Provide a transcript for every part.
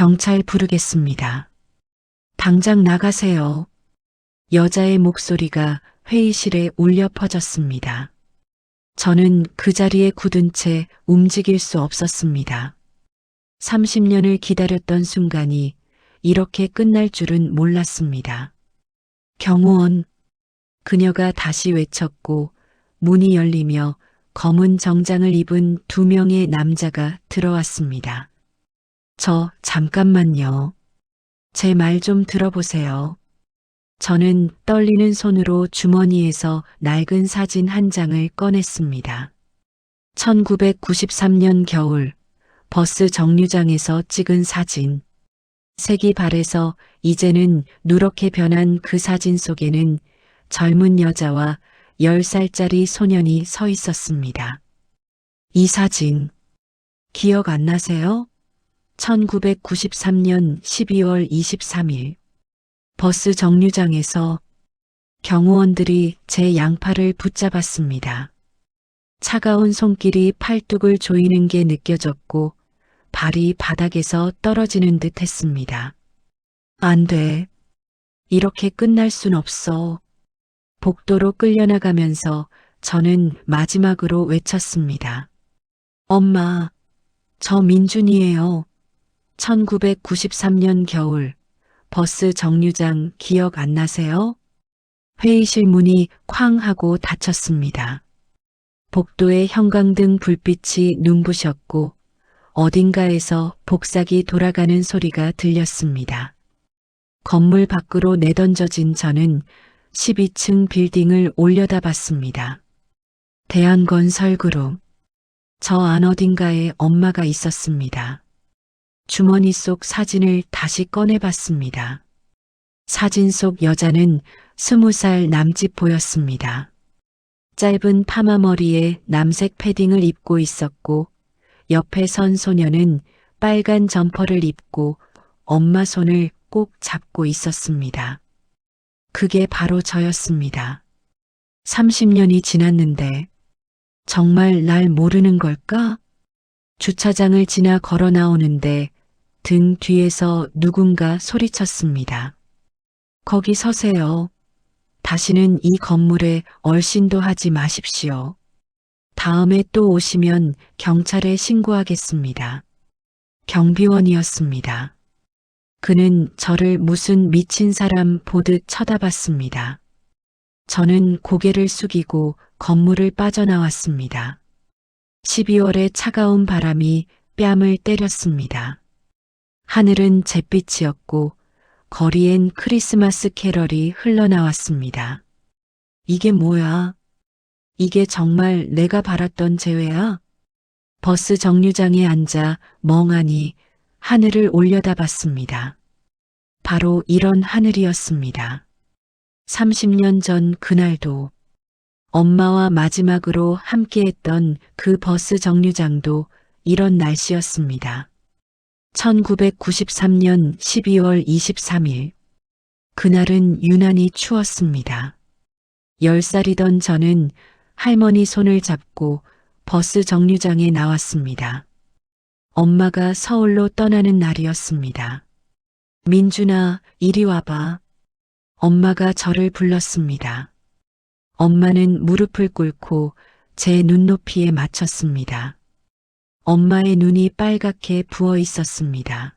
경찰 부르겠습니다. 당장 나가세요. 여자의 목소리가 회의실에 울려 퍼졌습니다. 저는 그 자리에 굳은 채 움직일 수 없었습니다. 30년을 기다렸던 순간이 이렇게 끝날 줄은 몰랐습니다. 경호원, 그녀가 다시 외쳤고 문이 열리며 검은 정장을 입은 2명의 남자가 들어왔습니다. 잠깐만요. 제 말 좀 들어보세요. 저는 떨리는 손으로 주머니에서 낡은 사진 한 장을 꺼냈습니다. 1993년 겨울 버스 정류장에서 찍은 사진. 색이 바래서 이제는 누렇게 변한 그 사진 속에는 젊은 여자와 10살짜리 소년이 서 있었습니다. 이 사진, 기억 안 나세요? 1993년 12월 23일, 버스 정류장에서 경호원들이 제 양팔을 붙잡았습니다. 차가운 손길이 팔뚝을 조이는 게 느껴졌고 발이 바닥에서 떨어지는 듯 했습니다. 안 돼. 이렇게 끝날 순 없어. 복도로 끌려나가면서 저는 마지막으로 외쳤습니다. 엄마, 저 민준이에요. 1993년 겨울 버스 정류장 기억 안 나세요? 회의실 문이 쾅 하고 닫혔습니다. 복도의 형광등 불빛이 눈부셨고 어딘가에서 복사기 돌아가는 소리가 들렸습니다. 건물 밖으로 내던져진 저는 12층 빌딩을 올려다봤습니다. 대한건설그룹. 저 안 어딘가에 엄마가 있었습니다. 주머니 속 사진을 다시 꺼내봤습니다. 사진 속 여자는 20살 남짓 보였습니다. 짧은 파마 머리에 남색 패딩을 입고 있었고 옆에 선 소녀는 빨간 점퍼를 입고 엄마 손을 꼭 잡고 있었습니다. 그게 바로 저였습니다. 30년이 지났는데 정말 날 모르는 걸까? 주차장을 지나 걸어 나오는데 등 뒤에서 누군가 소리쳤습니다. 거기 서세요. 다시는 이 건물에 얼씬도 하지 마십시오. 다음에 또 오시면 경찰에 신고하겠습니다. 경비원이었습니다. 그는 저를 무슨 미친 사람 보듯 쳐다봤습니다. 저는 고개를 숙이고 건물을 빠져나왔습니다. 12월의 차가운 바람이 뺨을 때렸습니다. 하늘은 잿빛이었고 거리엔 크리스마스 캐럴이 흘러나왔습니다. 이게 뭐야? 이게 정말 내가 바랐던 재회야? 버스 정류장에 앉아 멍하니 하늘을 올려다봤습니다. 바로 이런 하늘이었습니다. 30년 전 그날도 엄마와 마지막으로 함께했던 그 버스 정류장도 이런 날씨였습니다. 1993년 12월 23일. 그날은 유난히 추웠습니다. 10살이던 저는 할머니 손을 잡고 버스 정류장에 나왔습니다. 엄마가 서울로 떠나는 날이었습니다. 민준아, 이리 와봐. 엄마가 저를 불렀습니다. 엄마는 무릎을 꿇고 제 눈높이에 맞췄습니다. 엄마의 눈이 빨갛게 부어 있었습니다.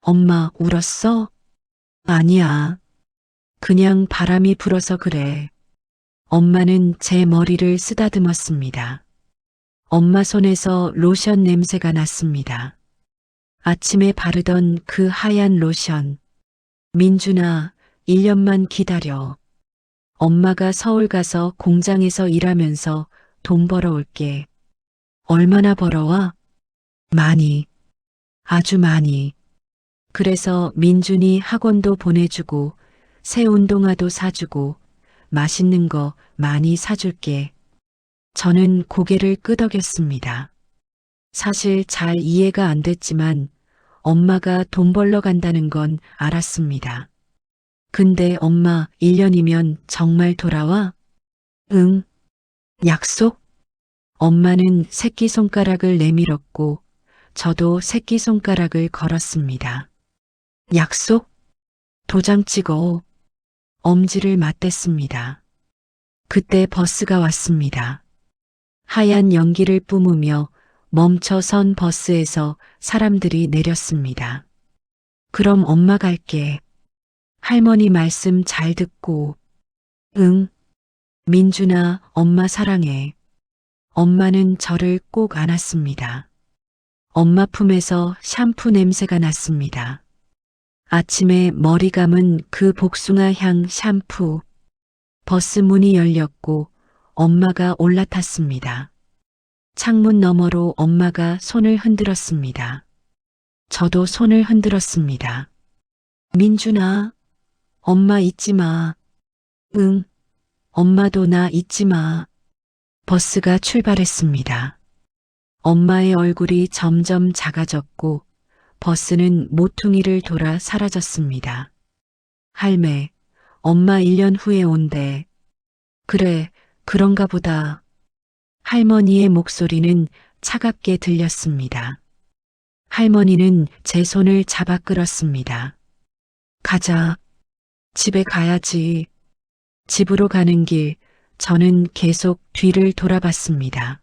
엄마, 울었어? 아니야. 그냥 바람이 불어서 그래. 엄마는 제 머리를 쓰다듬었습니다. 엄마 손에서 로션 냄새가 났습니다. 아침에 바르던 그 하얀 로션. 민준아, 1년만 기다려. 엄마가 서울 가서 공장에서 일하면서 돈 벌어올게. 얼마나 벌어와? 많이. 아주 많이. 그래서 민준이 학원도 보내주고 새 운동화도 사주고 맛있는 거 많이 사줄게. 저는 고개를 끄덕였습니다. 사실 잘 이해가 안 됐지만 엄마가 돈 벌러 간다는 건 알았습니다. 근데 엄마 1년이면 정말 돌아와? 응. 약속? 엄마는 새끼손가락을 내밀었고 저도 새끼손가락을 걸었습니다. 약속? 도장 찍어. 엄지를 맞댔습니다. 그때 버스가 왔습니다. 하얀 연기를 뿜으며 멈춰선 버스에서 사람들이 내렸습니다. 그럼 엄마 갈게. 할머니 말씀 잘 듣고. 응. 민준아, 엄마 사랑해. 엄마는 저를 꼭 안았습니다. 엄마 품에서 샴푸 냄새가 났습니다. 아침에 머리 감은 그 복숭아 향 샴푸. 버스 문이 열렸고 엄마가 올라탔습니다. 창문 너머로 엄마가 손을 흔들었습니다. 저도 손을 흔들었습니다. 민준아, 엄마 잊지 마. 응, 엄마도 나 잊지 마. 버스가 출발했습니다. 엄마의 얼굴이 점점 작아졌고 버스는 모퉁이를 돌아 사라졌습니다. 할매, 엄마 1년 후에 온대. 그래, 그런가 보다. 할머니의 목소리는 차갑게 들렸습니다. 할머니는 제 손을 잡아 끌었습니다. 가자. 집에 가야지. 집으로 가는 길, 저는 계속 뒤를 돌아봤습니다.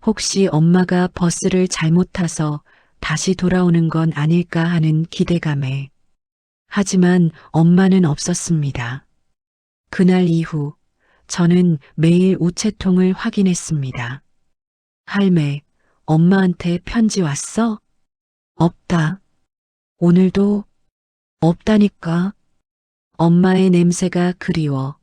혹시 엄마가 버스를 잘못 타서 다시 돌아오는 건 아닐까 하는 기대감에. 하지만 엄마는 없었습니다. 그날 이후 저는 매일 우체통을 확인했습니다. 할매, 엄마한테 편지 왔어? 없다. 오늘도 없다니까. 엄마의 냄새가 그리워.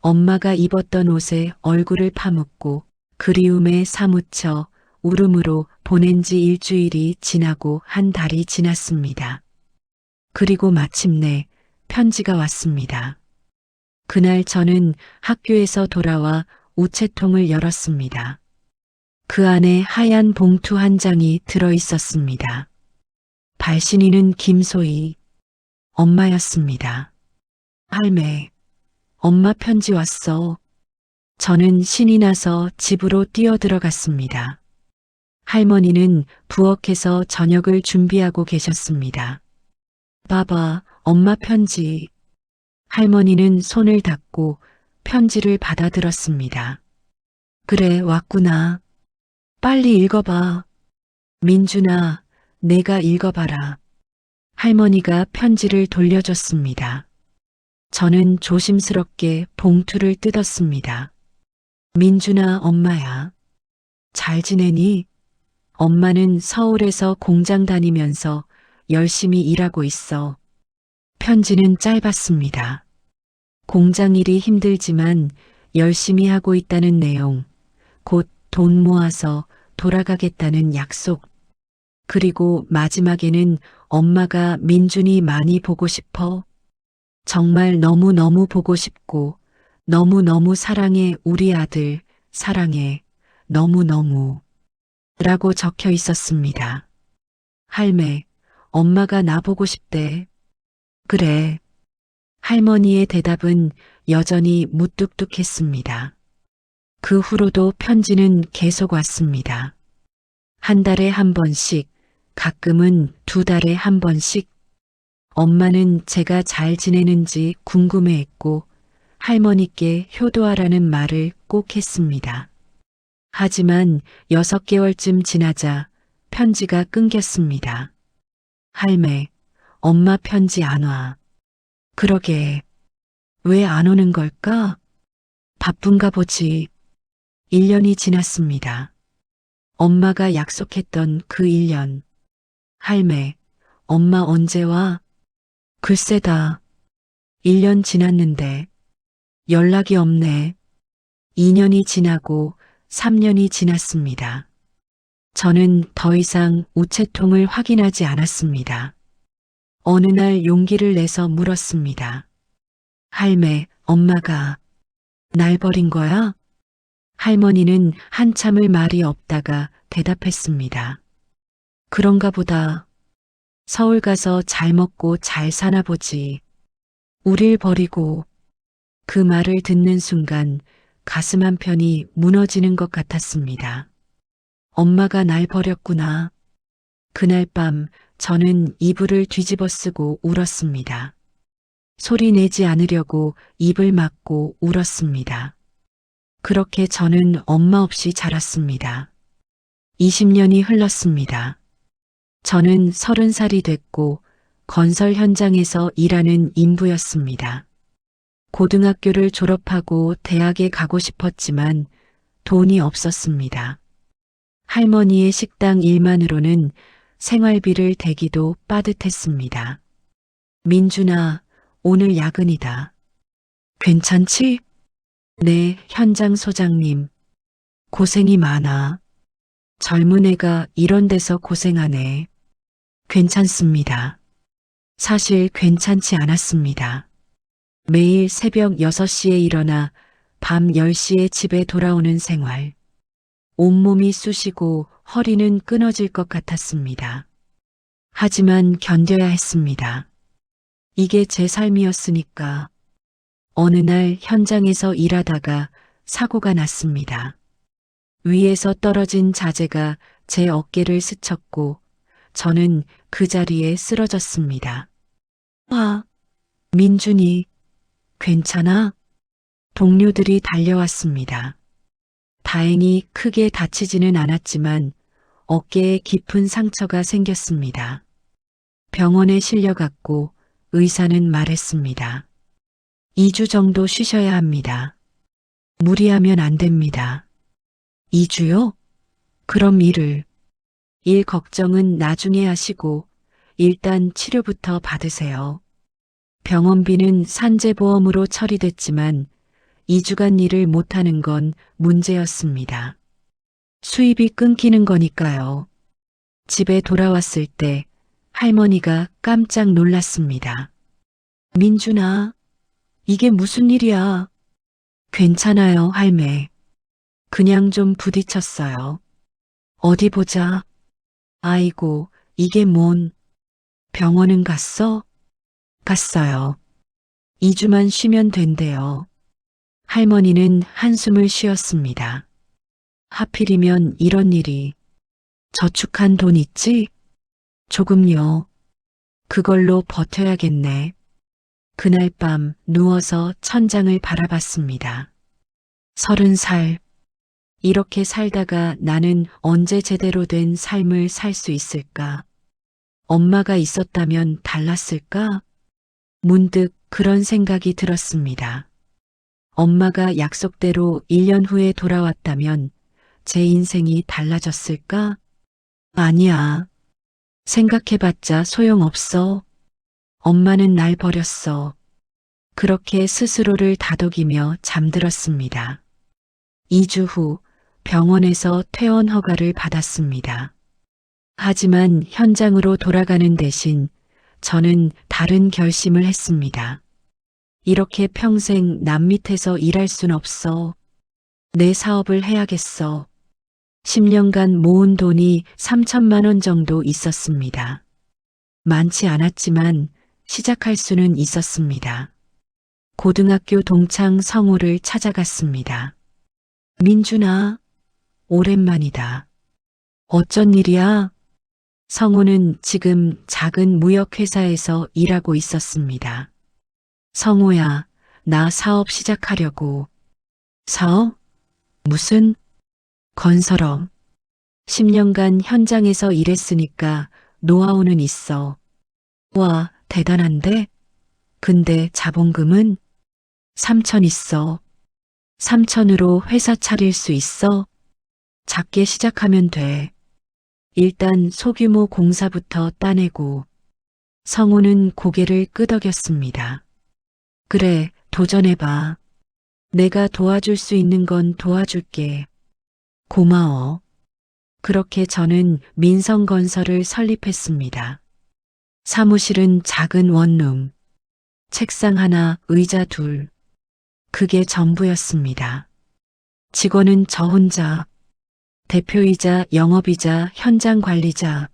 엄마가 입었던 옷에 얼굴을 파묻고 그리움에 사무쳐 울음으로 보낸 지 일주일이 지나고 한 달이 지났습니다. 그리고 마침내 편지가 왔습니다. 그날 저는 학교에서 돌아와 우체통을 열었습니다. 그 안에 하얀 봉투 한 장이 들어 있었습니다. 발신인은 김소희, 엄마였습니다. 할매, 엄마 편지 왔어. 저는 신이 나서 집으로 뛰어들어갔습니다. 할머니는 부엌에서 저녁을 준비하고 계셨습니다. 봐봐, 엄마 편지. 할머니는 손을 닫고 편지를 받아들었습니다. 그래, 왔구나. 빨리 읽어봐. 민준아, 내가 읽어봐라. 할머니가 편지를 돌려줬습니다. 저는 조심스럽게 봉투를 뜯었습니다. 민준아, 엄마야. 잘 지내니? 엄마는 서울에서 공장 다니면서 열심히 일하고 있어. 편지는 짧았습니다. 공장 일이 힘들지만 열심히 하고 있다는 내용, 곧 돈 모아서 돌아가겠다는 약속, 그리고 마지막에는 엄마가 민준이 많이 보고 싶어. 정말 너무너무 보고 싶고 너무너무 사랑해 우리 아들, 사랑해, 너무너무 라고 적혀 있었습니다. 할매, 엄마가 나보고 싶대. 그래. 할머니의 대답은 여전히 무뚝뚝했습니다. 그 후로도 편지는 계속 왔습니다. 한 달에 한 번씩, 가끔은 2달에 한 번씩. 엄마는 제가 잘 지내는지 궁금해했고 할머니께 효도하라는 말을 꼭 했습니다. 하지만 6개월쯤 지나자 편지가 끊겼습니다. 할매, 엄마 편지 안 와. 그러게, 왜 안 오는 걸까? 바쁜가 보지. 1년이 지났습니다. 엄마가 약속했던 그 1년. 할매, 엄마 언제 와? 글쎄다. 1년 지났는데 연락이 없네. 2년이 지나고 3년이 지났습니다. 저는 더 이상 우체통을 확인하지 않았습니다. 어느 날 용기를 내서 물었습니다. 할매, 엄마가 날 버린 거야? 할머니는 한참을 말이 없다가 대답했습니다. 그런가 보다. 서울 가서 잘 먹고 잘 사나 보지. 우릴 버리고. 그 말을 듣는 순간 가슴 한편이 무너지는 것 같았습니다. 엄마가 날 버렸구나. 그날 밤 저는 이불을 뒤집어 쓰고 울었습니다. 소리 내지 않으려고 입을 막고 울었습니다. 그렇게 저는 엄마 없이 자랐습니다. 20년이 흘렀습니다. 저는 30살이 됐고 건설 현장에서 일하는 인부였습니다. 고등학교를 졸업하고 대학에 가고 싶었지만 돈이 없었습니다. 할머니의 식당 일만으로는 생활비를 대기도 빠듯했습니다. 민준아, 오늘 야근이다. 괜찮지? 네, 현장 소장님. 고생이 많아. 젊은 애가 이런 데서 고생하네. 괜찮습니다. 사실 괜찮지 않았습니다. 매일 새벽 6시에 일어나 밤 10시에 집에 돌아오는 생활. 온몸이 쑤시고 허리는 끊어질 것 같았습니다. 하지만 견뎌야 했습니다. 이게 제 삶이었으니까. 어느 날 현장에서 일하다가 사고가 났습니다. 위에서 떨어진 자재가 제 어깨를 스쳤고 저는 그 자리에 쓰러졌습니다. 아, 민준이, 괜찮아? 동료들이 달려왔습니다. 다행히 크게 다치지는 않았지만 어깨에 깊은 상처가 생겼습니다. 병원에 실려갔고 의사는 말했습니다. 2주 정도 쉬셔야 합니다. 무리하면 안 됩니다. 2주요? 그럼 일 걱정은 나중에 하시고 일단 치료부터 받으세요. 병원비는 산재보험으로 처리됐지만 2주간 일을 못하는 건 문제였습니다. 수입이 끊기는 거니까요. 집에 돌아왔을 때 할머니가 깜짝 놀랐습니다. 민준아, 이게 무슨 일이야? 괜찮아요, 할매. 그냥 좀 부딪혔어요. 어디 보자. 아이고, 이게 뭔. 병원은 갔어? 갔어요. 2주만 쉬면 된대요. 할머니는 한숨을 쉬었습니다. 하필이면 이런 일이. 저축한 돈 있지? 조금요. 그걸로 버텨야겠네. 그날 밤 누워서 천장을 바라봤습니다. 30살. 이렇게 살다가 나는 언제 제대로 된 삶을 살 수 있을까? 엄마가 있었다면 달랐을까? 문득 그런 생각이 들었습니다. 엄마가 약속대로 1년 후에 돌아왔다면 제 인생이 달라졌을까? 아니야. 생각해봤자 소용없어. 엄마는 날 버렸어. 그렇게 스스로를 다독이며 잠들었습니다. 2주 후 병원에서 퇴원 허가를 받았습니다. 하지만 현장으로 돌아가는 대신 저는 다른 결심을 했습니다. 이렇게 평생 남 밑에서 일할 순 없어. 내 사업을 해야겠어. 10년간 모은 돈이 3천만 원 정도 있었습니다. 많지 않았지만 시작할 수는 있었습니다. 고등학교 동창 성우를 찾아갔습니다. 민준아, 오랜만이다. 어쩐 일이야? 성우는 지금 작은 무역회사에서 일하고 있었습니다. 성우야, 나 사업 시작하려고. 사업? 무슨? 건설업. 10년간 현장에서 일했으니까 노하우는 있어. 와, 대단한데? 근데 자본금은? 3천 있어. 3천으로 회사 차릴 수 있어? 작게 시작하면 돼. 일단 소규모 공사부터 따내고. 성우는 고개를 끄덕였습니다. 그래, 도전해봐. 내가 도와줄 수 있는 건 도와줄게. 고마워. 그렇게 저는 민성건설을 설립했습니다. 사무실은 작은 원룸, 책상 하나, 의자 둘. 그게 전부였습니다. 직원은 저 혼자, 대표이자 영업이자 현장 관리자.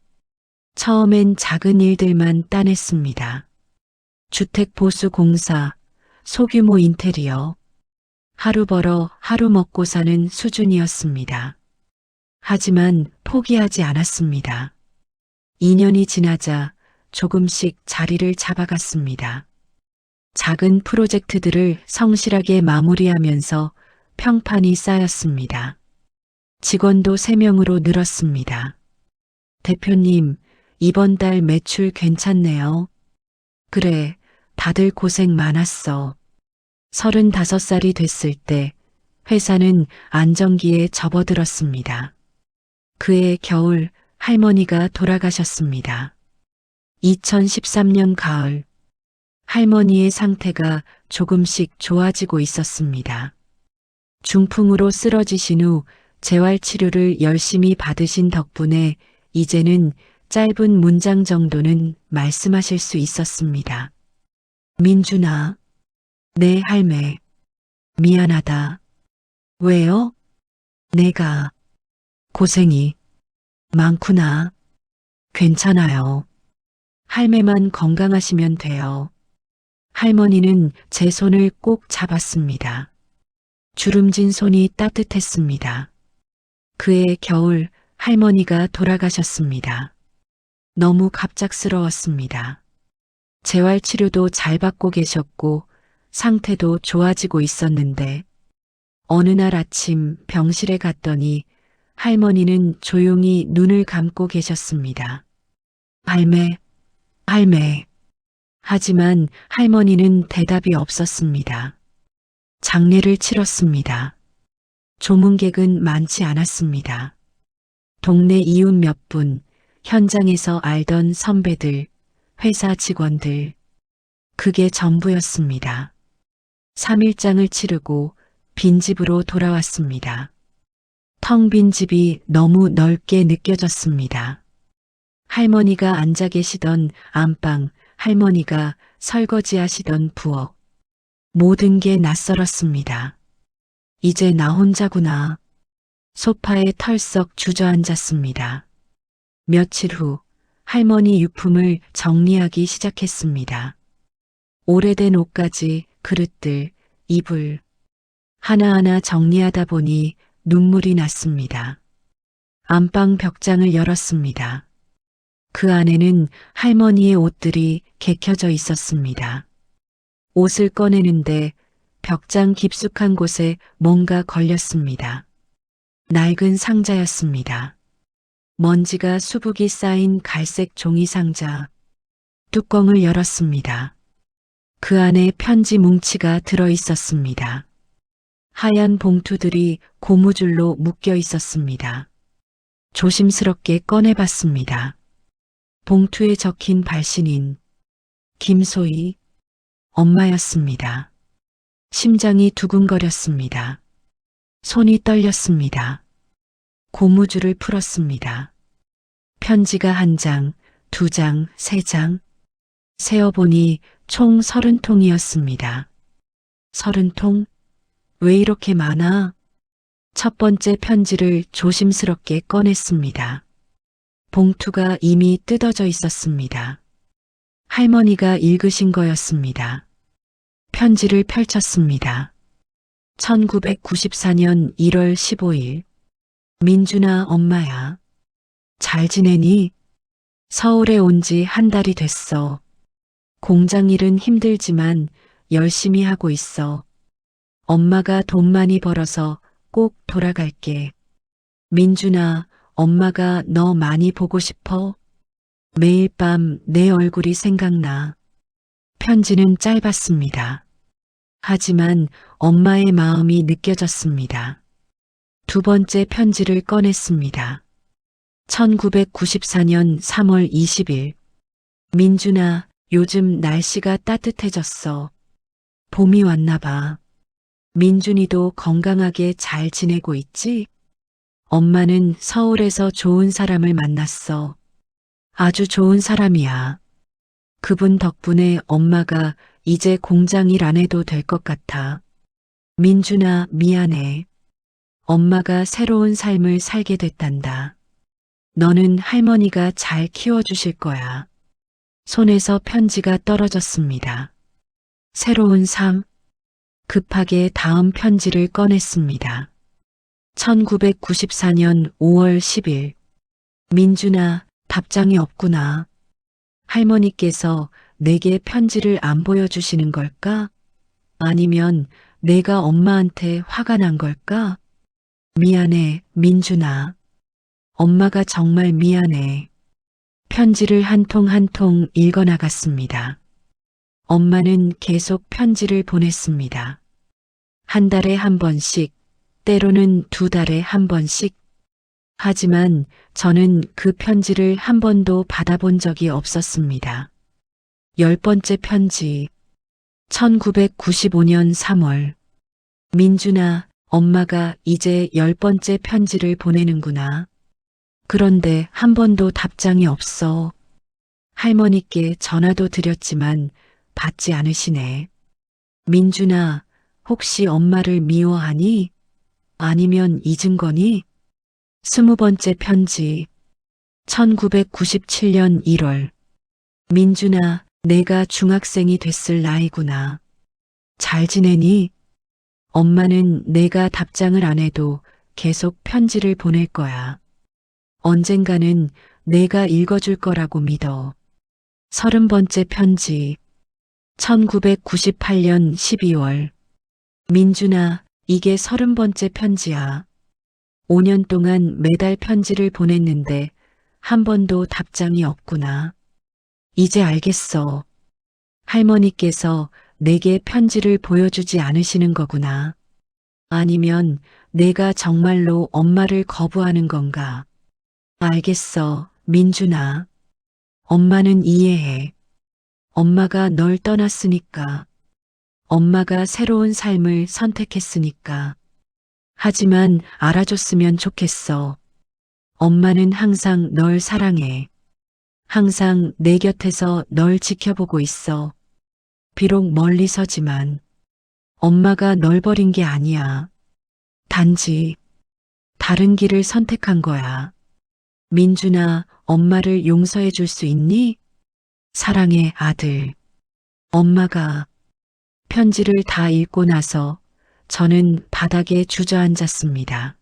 처음엔 작은 일들만 따냈습니다. 주택 보수 공사, 소규모 인테리어. 하루 벌어 하루 먹고 사는 수준이었습니다. 하지만 포기하지 않았습니다. 2년이 지나자 조금씩 자리를 잡아갔습니다. 작은 프로젝트들을 성실하게 마무리하면서 평판이 쌓였습니다. 직원도 3명으로 늘었습니다. 대표님, 이번 달 매출 괜찮네요. 그래, 다들 고생 많았어. 35살이 됐을 때 회사는 안정기에 접어들었습니다. 그해 겨울 할머니가 돌아가셨습니다. 2013년 가을, 할머니의 상태가 조금씩 좋아지고 있었습니다. 중풍으로 쓰러지신 후 재활치료를 열심히 받으신 덕분에 이제는 짧은 문장 정도는 말씀하실 수 있었습니다. 민준아, 네 할매, 미안하다. 왜요? 내가 고생이 많구나. 괜찮아요. 할매만 건강하시면 돼요. 할머니는 제 손을 꼭 잡았습니다. 주름진 손이 따뜻했습니다. 그해 겨울 할머니가 돌아가셨습니다. 너무 갑작스러웠습니다. 재활치료도 잘 받고 계셨고 상태도 좋아지고 있었는데 어느 날 아침 병실에 갔더니 할머니는 조용히 눈을 감고 계셨습니다. 할매. 하지만 할머니는 대답이 없었습니다. 장례를 치렀습니다. 조문객은 많지 않았습니다. 동네 이웃 몇 분, 현장에서 알던 선배들, 회사 직원들. 그게 전부였습니다. 3일장을 치르고 빈집으로 돌아왔습니다. 텅 빈 집이 너무 넓게 느껴졌습니다. 할머니가 앉아 계시던 안방, 할머니가 설거지하시던 부엌. 모든 게 낯설었습니다. 이제 나 혼자구나. 소파에 털썩 주저앉았습니다. 며칠 후 할머니 유품을 정리하기 시작했습니다. 오래된 옷가지, 그릇들, 이불. 하나하나 정리하다 보니 눈물이 났습니다. 안방 벽장을 열었습니다. 그 안에는 할머니의 옷들이 개켜져 있었습니다. 옷을 꺼내는데 벽장 깊숙한 곳에 뭔가 걸렸습니다. 낡은 상자였습니다. 먼지가 수북이 쌓인 갈색 종이 상자. 뚜껑을 열었습니다. 그 안에 편지 뭉치가 들어 있었습니다. 하얀 봉투들이 고무줄로 묶여 있었습니다. 조심스럽게 꺼내봤습니다. 봉투에 적힌 발신인 김소희, 엄마였습니다. 심장이 두근거렸습니다. 손이 떨렸습니다. 고무줄을 풀었습니다. 편지가 1장, 2장, 3장. 세어보니 총 30통이었습니다. 30통? 왜 이렇게 많아? 첫 번째 편지를 조심스럽게 꺼냈습니다. 봉투가 이미 뜯어져 있었습니다. 할머니가 읽으신 거였습니다. 편지를 펼쳤습니다. 1994년 1월 15일. 민준아, 엄마야. 잘 지내니? 서울에 온 지 1달이 됐어. 공장 일은 힘들지만 열심히 하고 있어. 엄마가 돈 많이 벌어서 꼭 돌아갈게. 민준아, 엄마가 너 많이 보고 싶어? 매일 밤 내 얼굴이 생각나. 편지는 짧았습니다. 하지만 엄마의 마음이 느껴졌습니다. 두 번째 편지를 꺼냈습니다. 1994년 3월 20일. 민준아, 요즘 날씨가 따뜻해졌어. 봄이 왔나 봐. 민준이도 건강하게 잘 지내고 있지? 엄마는 서울에서 좋은 사람을 만났어. 아주 좋은 사람이야. 그분 덕분에 엄마가 이제 공장 일 안 해도 될 것 같아. 민준아, 미안해. 엄마가 새로운 삶을 살게 됐단다. 너는 할머니가 잘 키워주실 거야. 손에서 편지가 떨어졌습니다. 새로운 삶. 급하게 다음 편지를 꺼냈습니다. 1994년 5월 10일. 민준아, 답장이 없구나. 할머니께서 내게 편지를 안 보여주시는 걸까? 아니면 내가 엄마한테 화가 난 걸까? 미안해, 민준아. 엄마가 정말 미안해. 편지를 한 통 한 통 읽어나갔습니다. 엄마는 계속 편지를 보냈습니다. 한 달에 한 번씩, 때로는 두 달에 한 번씩. 하지만 저는 그 편지를 한 번도 받아본 적이 없었습니다. 10번째 편지. 1995년 3월. 민준아, 엄마가 이제 10번째 편지를 보내는구나. 그런데 한 번도 답장이 없어. 할머니께 전화도 드렸지만 받지 않으시네. 민준아, 혹시 엄마를 미워하니? 아니면 잊은 거니? 20번째 편지. 1997년 1월. 민준아, 내가 중학생이 됐을 나이구나. 잘 지내니? 엄마는 내가 답장을 안 해도 계속 편지를 보낼 거야. 언젠가는 내가 읽어줄 거라고 믿어. 30번째 편지. 1998년 12월. 민준아, 이게 30번째 편지야. 5년 동안 매달 편지를 보냈는데 한 번도 답장이 없구나. 이제 알겠어. 할머니께서 내게 편지를 보여주지 않으시는 거구나. 아니면 내가 정말로 엄마를 거부하는 건가? 알겠어, 민준아. 엄마는 이해해. 엄마가 널 떠났으니까. 엄마가 새로운 삶을 선택했으니까. 하지만 알아줬으면 좋겠어. 엄마는 항상 널 사랑해. 항상 내 곁에서 널 지켜보고 있어. 비록 멀리서지만 엄마가 널 버린 게 아니야. 단지 다른 길을 선택한 거야. 민준아, 엄마를 용서해 줄 수 있니? 사랑해, 아들. 엄마가 편지를 다 읽고 나서 저는 바닥에 주저앉았습니다.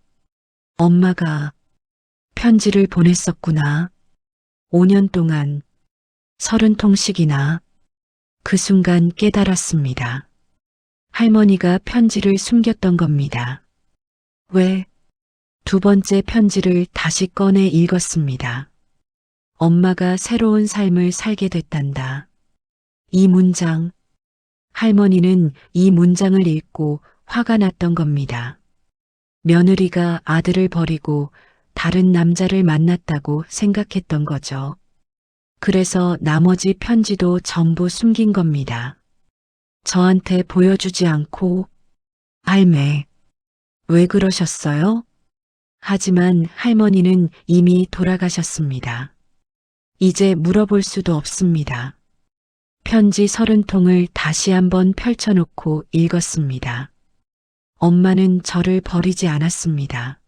엄마가 편지를 보냈었구나. 5년 동안 30통씩이나. 그 순간 깨달았습니다. 할머니가 편지를 숨겼던 겁니다. 왜? 2번째 편지를 다시 꺼내 읽었습니다. 엄마가 새로운 삶을 살게 됐단다. 이 문장. 할머니는 이 문장을 읽고 화가 났던 겁니다. 며느리가 아들을 버리고 다른 남자를 만났다고 생각했던 거죠. 그래서 나머지 편지도 전부 숨긴 겁니다. 저한테 보여주지 않고. 할매, 왜 그러셨어요? 하지만 할머니는 이미 돌아가셨습니다. 이제 물어볼 수도 없습니다. 편지 30통을 다시 한번 펼쳐놓고 읽었습니다. 엄마는 저를 버리지 않았습니다.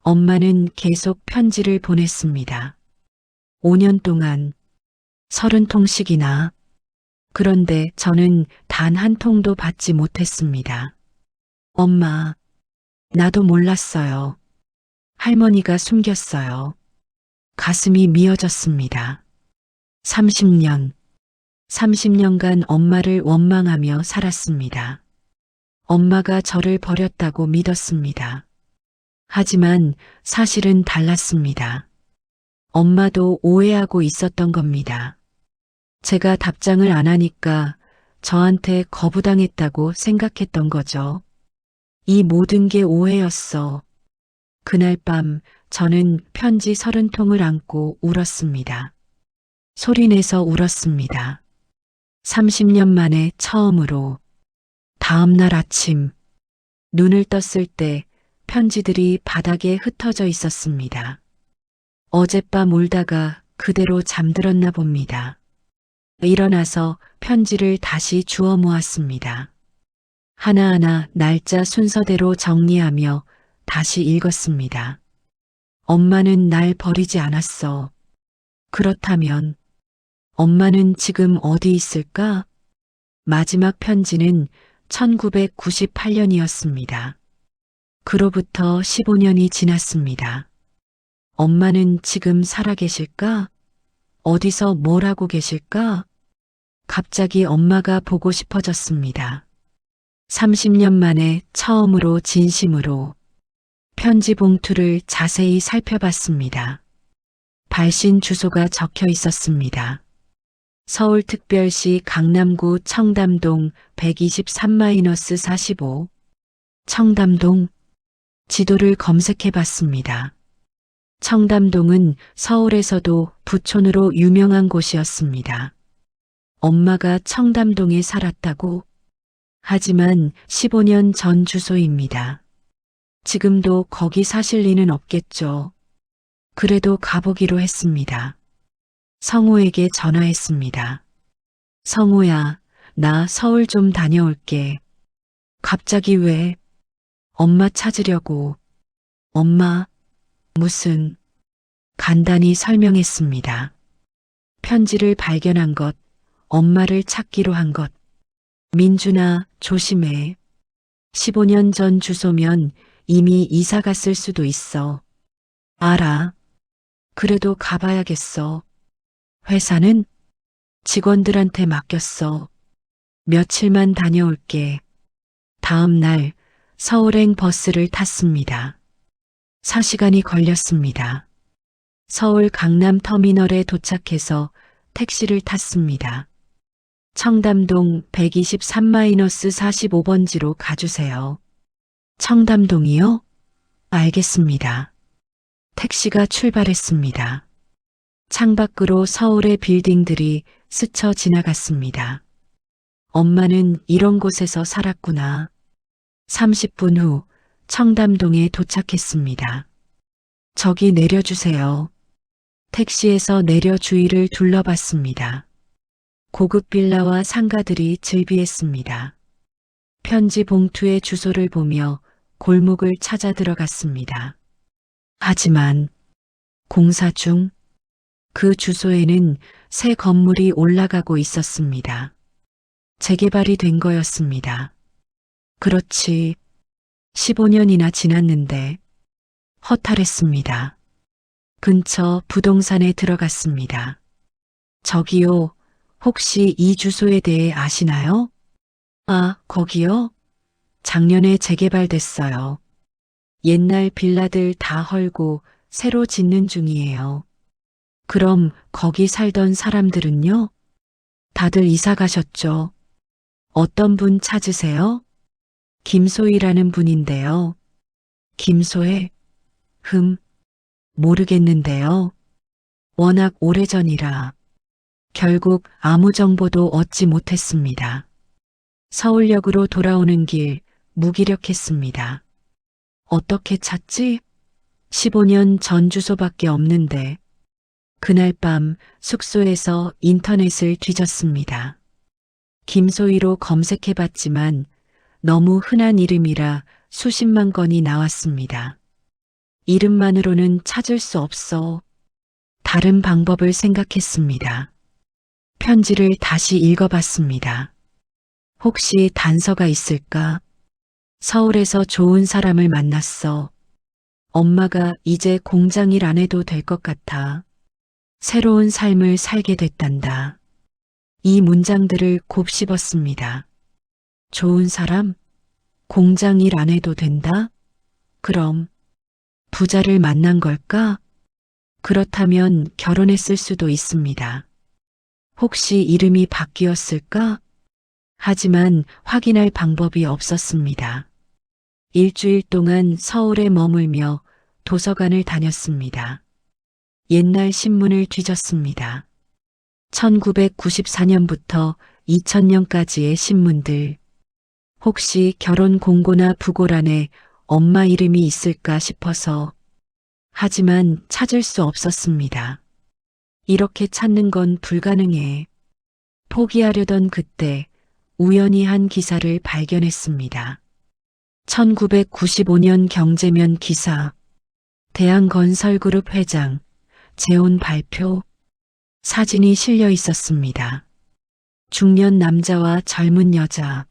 엄마는 계속 편지를 보냈습니다. 5년 동안 30통씩이나. 그런데 저는 단 한 통도 받지 못했습니다. 엄마, 나도 몰랐어요. 할머니가 숨겼어요. 가슴이 미어졌습니다. 30년간 엄마를 원망하며 살았습니다. 엄마가 저를 버렸다고 믿었습니다. 하지만 사실은 달랐습니다. 엄마도 오해하고 있었던 겁니다. 제가 답장을 안 하니까 저한테 거부당했다고 생각했던 거죠. 이 모든 게 오해였어. 그날 밤 저는 편지 30통을 안고 울었습니다. 소리내서 울었습니다. 30년 만에 처음으로. 다음 날 아침, 눈을 떴을 때 편지들이 바닥에 흩어져 있었습니다. 어젯밤 울다가 그대로 잠들었나 봅니다. 일어나서 편지를 다시 주워 모았습니다. 하나하나 날짜 순서대로 정리하며 다시 읽었습니다. 엄마는 날 버리지 않았어. 그렇다면 엄마는 지금 어디 있을까? 마지막 편지는 1998년이었습니다. 그로부터 15년이 지났습니다. 엄마는 지금 살아계실까? 어디서 뭘 하고 계실까? 갑자기 엄마가 보고 싶어졌습니다. 30년 만에 처음으로 진심으로 편지 봉투를 자세히 살펴봤습니다. 발신 주소가 적혀 있었습니다. 서울특별시 강남구 청담동 123-45 청담동. 지도를 검색해 봤습니다. 청담동은 서울에서도 부촌으로 유명한 곳이었습니다. 엄마가 청담동에 살았다고? 하지만 15년 전 주소입니다. 지금도 거기 사실 리는 없겠죠. 그래도 가보기로 했습니다. 성우에게 전화했습니다. 성우야, 나 서울 좀 다녀올게. 갑자기 왜? 엄마 찾으려고. 엄마, 무슨? 간단히 설명했습니다. 편지를 발견한 것, 엄마를 찾기로 한 것. 민준아, 조심해. 15년 전 주소면 이미 이사 갔을 수도 있어. 알아. 그래도 가봐야겠어. 회사는 직원들한테 맡겼어. 며칠만 다녀올게. 다음 날 서울행 버스를 탔습니다. 4시간이 걸렸습니다. 서울 강남터미널에 도착해서 택시를 탔습니다. 청담동 123-45번지로 가주세요. 청담동이요? 알겠습니다. 택시가 출발했습니다. 창밖으로 서울의 빌딩들이 스쳐 지나갔습니다. 엄마는 이런 곳에서 살았구나. 30분 후 청담동에 도착했습니다. 저기 내려주세요. 택시에서 내려 주위를 둘러봤습니다. 고급 빌라와 상가들이 즐비했습니다. 편지 봉투의 주소를 보며 골목을 찾아 들어갔습니다. 하지만 공사 중 그 주소에는 새 건물이 올라가고 있었습니다. 재개발이 된 거였습니다. 그렇지. 15년이나 지났는데 허탈했습니다. 근처 부동산에 들어갔습니다. 저기요, 혹시 이 주소에 대해 아시나요? 아, 거기요? 작년에 재개발됐어요. 옛날 빌라들 다 헐고 새로 짓는 중이에요. 그럼 거기 살던 사람들은요? 다들 이사 가셨죠. 어떤 분 찾으세요? 김소희라는 분인데요. 김소혜? 모르겠는데요. 워낙 오래전이라 결국 아무 정보도 얻지 못했습니다. 서울역으로 돌아오는 길 무기력했습니다. 어떻게 찾지? 15년 전 주소밖에 없는데. 그날 밤 숙소에서 인터넷을 뒤졌습니다. 김소희로 검색해봤지만 너무 흔한 이름이라 수십만 건이 나왔습니다. 이름만으로는 찾을 수 없어. 다른 방법을 생각했습니다. 편지를 다시 읽어봤습니다. 혹시 단서가 있을까? 서울에서 좋은 사람을 만났어. 엄마가 이제 공장 일 안 해도 될 것 같아. 새로운 삶을 살게 됐단다. 이 문장들을 곱씹었습니다. 좋은 사람? 공장 일 안 해도 된다? 그럼 부자를 만난 걸까? 그렇다면 결혼했을 수도 있습니다. 혹시 이름이 바뀌었을까? 하지만 확인할 방법이 없었습니다. 일주일 동안 서울에 머물며 도서관을 다녔습니다. 옛날 신문을 뒤졌습니다. 1994년부터 2000년까지의 신문들. 혹시 결혼 공고나 부고란에 엄마 이름이 있을까 싶어서. 하지만 찾을 수 없었습니다. 이렇게 찾는 건 불가능해. 포기하려던 그때 우연히 한 기사를 발견했습니다. 1995년 경제면 기사. 대한건설그룹 회장 재혼 발표. 사진이 실려 있었습니다. 중년 남자와 젊은 여자.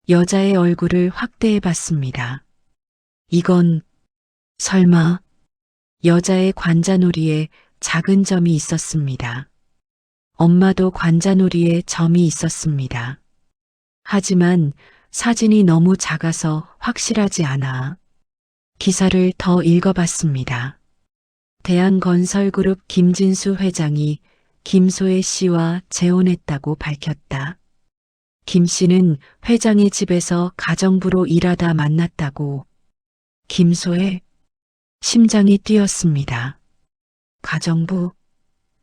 여자의 얼굴을 확대해 봤습니다. 이건 설마 여자의 관자놀이에 작은 점이 있었습니다. 엄마도 관자놀이에 점이 있었습니다. 하지만 사진이 너무 작아서 확실하지 않아 기사를 더 읽어봤습니다. 대한건설그룹 김진수 회장이 김소혜 씨와 재혼했다고 밝혔다. 김 씨는 회장의 집에서 가정부로 일하다 만났다고. 김소혜, 심장이 뛰었습니다. 가정부,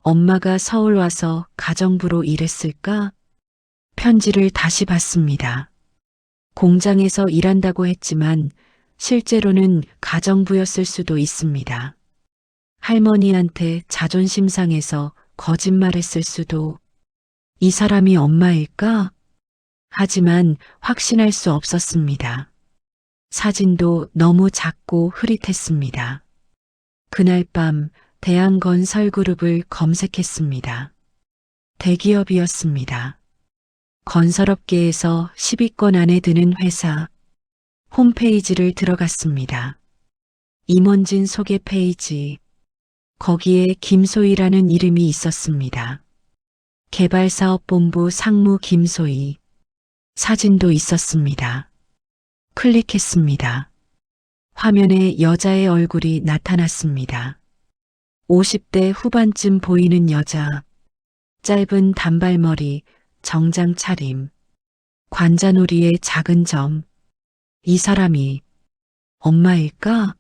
엄마가 서울 와서 가정부로 일했을까? 편지를 다시 봤습니다. 공장에서 일한다고 했지만 실제로는 가정부였을 수도 있습니다. 할머니한테 자존심 상해서 거짓말했을 수도. 이 사람이 엄마일까? 하지만 확신할 수 없었습니다. 사진도 너무 작고 흐릿했습니다. 그날 밤 대한건설그룹을 검색했습니다. 대기업이었습니다. 건설업계에서 10위권 안에 드는 회사. 홈페이지를 들어갔습니다. 임원진 소개 페이지. 거기에 김소희라는 이름이 있었습니다. 개발사업본부 상무 김소희. 사진도 있었습니다. 클릭했습니다. 화면에 여자의 얼굴이 나타났습니다. 50대 후반쯤 보이는 여자. 짧은 단발머리, 정장 차림. 관자놀이의 작은 점. 이 사람이 엄마일까?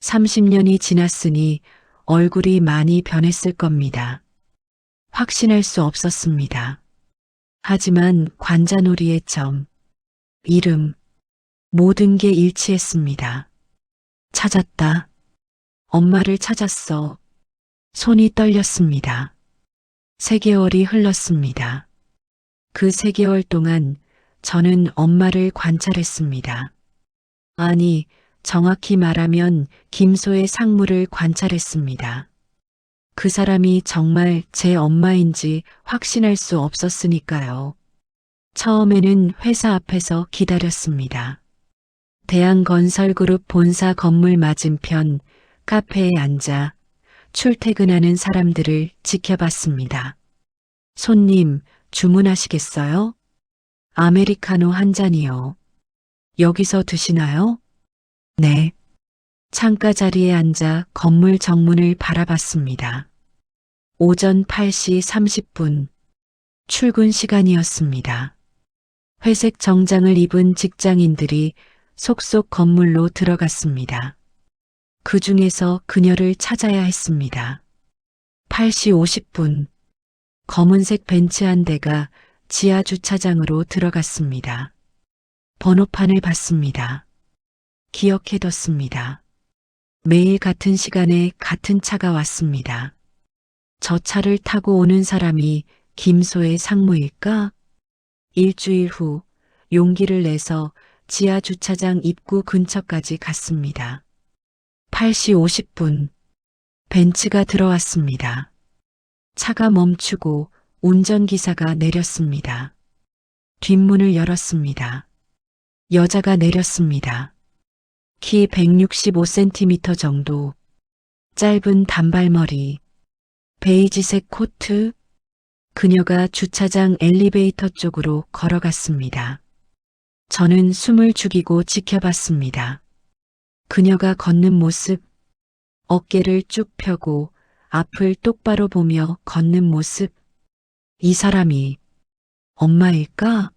30년이 지났으니 얼굴이 많이 변했을 겁니다. 확신할 수 없었습니다. 하지만 관자놀이의 점, 이름, 모든 게 일치했습니다. 찾았다. 엄마를 찾았어. 손이 떨렸습니다. 3개월이 흘렀습니다. 그 3개월 동안 저는 엄마를 관찰했습니다. 아니, 정확히 말하면 김소의 상무를 관찰했습니다. 그 사람이 정말 제 엄마인지 확신할 수 없었으니까요. 처음에는 회사 앞에서 기다렸습니다. 대한건설그룹 본사 건물 맞은편 카페에 앉아 출퇴근하는 사람들을 지켜봤습니다. 손님, 주문하시겠어요? 아메리카노 한 잔이요. 여기서 드시나요? 네. 창가 자리에 앉아 건물 정문을 바라봤습니다. 오전 8시 30분. 출근 시간이었습니다. 회색 정장을 입은 직장인들이 속속 건물로 들어갔습니다. 그 중에서 그녀를 찾아야 했습니다. 8시 50분. 검은색 벤츠 한 대가 지하 주차장으로 들어갔습니다. 번호판을 봤습니다. 기억해뒀습니다. 매일 같은 시간에 같은 차가 왔습니다. 저 차를 타고 오는 사람이 김소의 상무일까? 일주일 후 용기를 내서 지하 주차장 입구 근처까지 갔습니다. 8시 50분. 벤츠가 들어왔습니다. 차가 멈추고 운전기사가 내렸습니다. 뒷문을 열었습니다. 여자가 내렸습니다. 키 165cm 정도, 짧은 단발머리, 베이지색 코트. 그녀가 주차장 엘리베이터 쪽으로 걸어갔습니다. 저는 숨을 죽이고 지켜봤습니다. 그녀가 걷는 모습, 어깨를 쭉 펴고 앞을 똑바로 보며 걷는 모습. 이 사람이 엄마일까?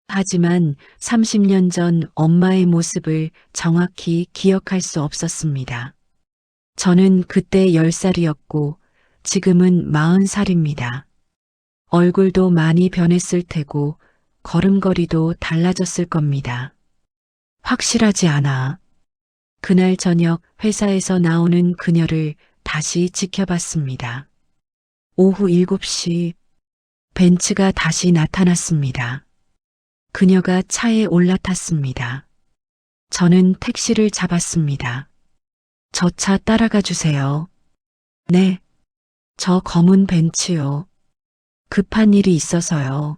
하지만 30년 전 엄마의 모습을 정확히 기억할 수 없었습니다. 저는 그때 10살이었고 지금은 40살입니다. 얼굴도 많이 변했을 테고 걸음걸이도 달라졌을 겁니다. 확실하지 않아. 그날 저녁 회사에서 나오는 그녀를 다시 지켜봤습니다. 오후 7시 벤츠가 다시 나타났습니다. 그녀가 차에 올라탔습니다. 저는 택시를 잡았습니다. 저 차 따라가 주세요. 네. 저 검은 벤츠요. 급한 일이 있어서요.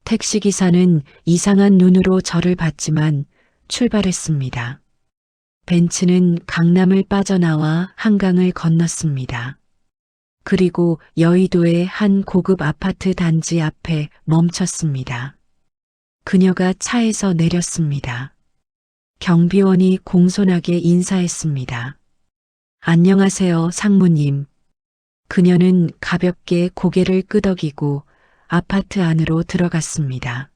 택시기사는 이상한 눈으로 저를 봤지만 출발했습니다. 벤츠는 강남을 빠져나와 한강을 건넜습니다. 그리고 여의도의 한 고급 아파트 단지 앞에 멈췄습니다. 그녀가 차에서 내렸습니다. 경비원이 공손하게 인사했습니다. 안녕하세요, 상무님. 그녀는 가볍게 고개를 끄덕이고 아파트 안으로 들어갔습니다.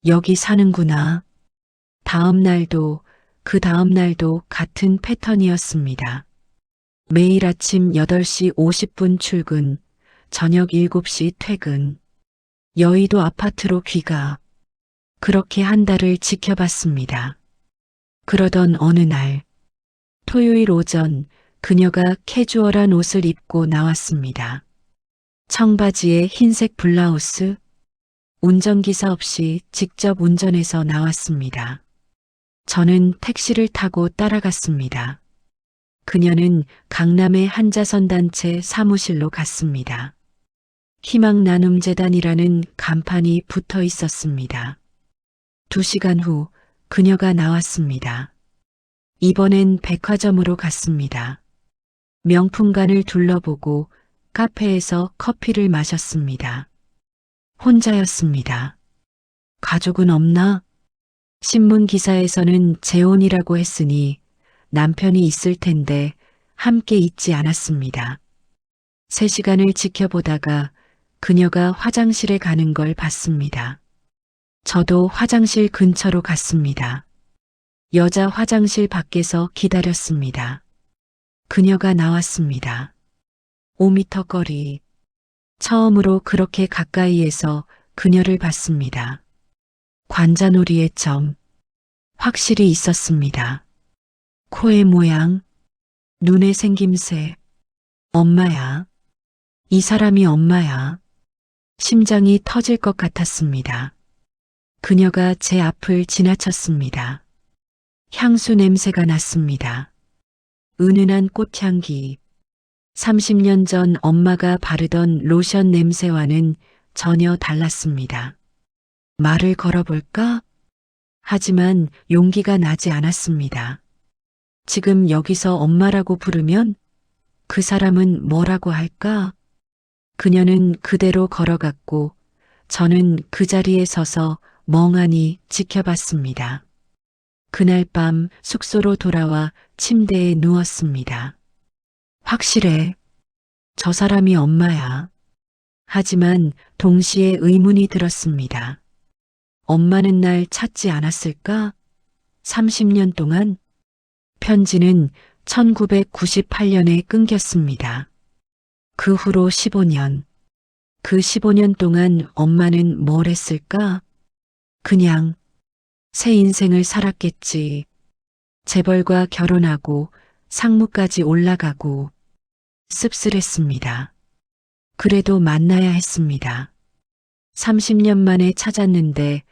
여기 사는구나. 다음 날도 그 다음 날도 같은 패턴이었습니다. 매일 아침 8시 50분 출근, 저녁 7시 퇴근. 여의도 아파트로 귀가. 그렇게 한 달을 지켜봤습니다. 그러던 어느 날, 토요일 오전 그녀가 캐주얼한 옷을 입고 나왔습니다. 청바지에 흰색 블라우스, 운전기사 없이 직접 운전해서 나왔습니다. 저는 택시를 타고 따라갔습니다. 그녀는 강남의 한자선단체 사무실로 갔습니다. 희망나눔재단이라는 간판이 붙어 있었습니다. 2시간 후 그녀가 나왔습니다. 이번엔 백화점으로 갔습니다. 명품관을 둘러보고 카페에서 커피를 마셨습니다. 혼자였습니다. 가족은 없나? 신문 기사에서는 재혼이라고 했으니 남편이 있을 텐데 함께 있지 않았습니다. 3시간을 지켜보다가 그녀가 화장실에 가는 걸 봤습니다. 저도 화장실 근처로 갔습니다. 여자 화장실 밖에서 기다렸습니다. 그녀가 나왔습니다. 5미터 거리. 처음으로 그렇게 가까이에서 그녀를 봤습니다. 관자놀이의 점. 확실히 있었습니다. 코의 모양, 눈의 생김새. 엄마야. 이 사람이 엄마야. 심장이 터질 것 같았습니다. 그녀가 제 앞을 지나쳤습니다. 향수 냄새가 났습니다. 은은한 꽃향기. 30년 전 엄마가 바르던 로션 냄새와는 전혀 달랐습니다. 말을 걸어볼까? 하지만 용기가 나지 않았습니다. 지금 여기서 엄마라고 부르면 그 사람은 뭐라고 할까? 그녀는 그대로 걸어갔고 저는 그 자리에 서서 멍하니 지켜봤습니다. 그날 밤 숙소로 돌아와 침대에 누웠습니다. 확실해. 저 사람이 엄마야. 하지만 동시에 의문이 들었습니다. 엄마는 날 찾지 않았을까? 30년 동안? 편지는 1998년에 끊겼습니다. 그 후로 15년. 그 15년 동안 엄마는 뭘 했을까? 그냥 새 인생을 살았겠지. 재벌과 결혼하고 상무까지 올라가고 씁쓸했습니다. 그래도 만나야 했습니다. 30년 만에 찾았는데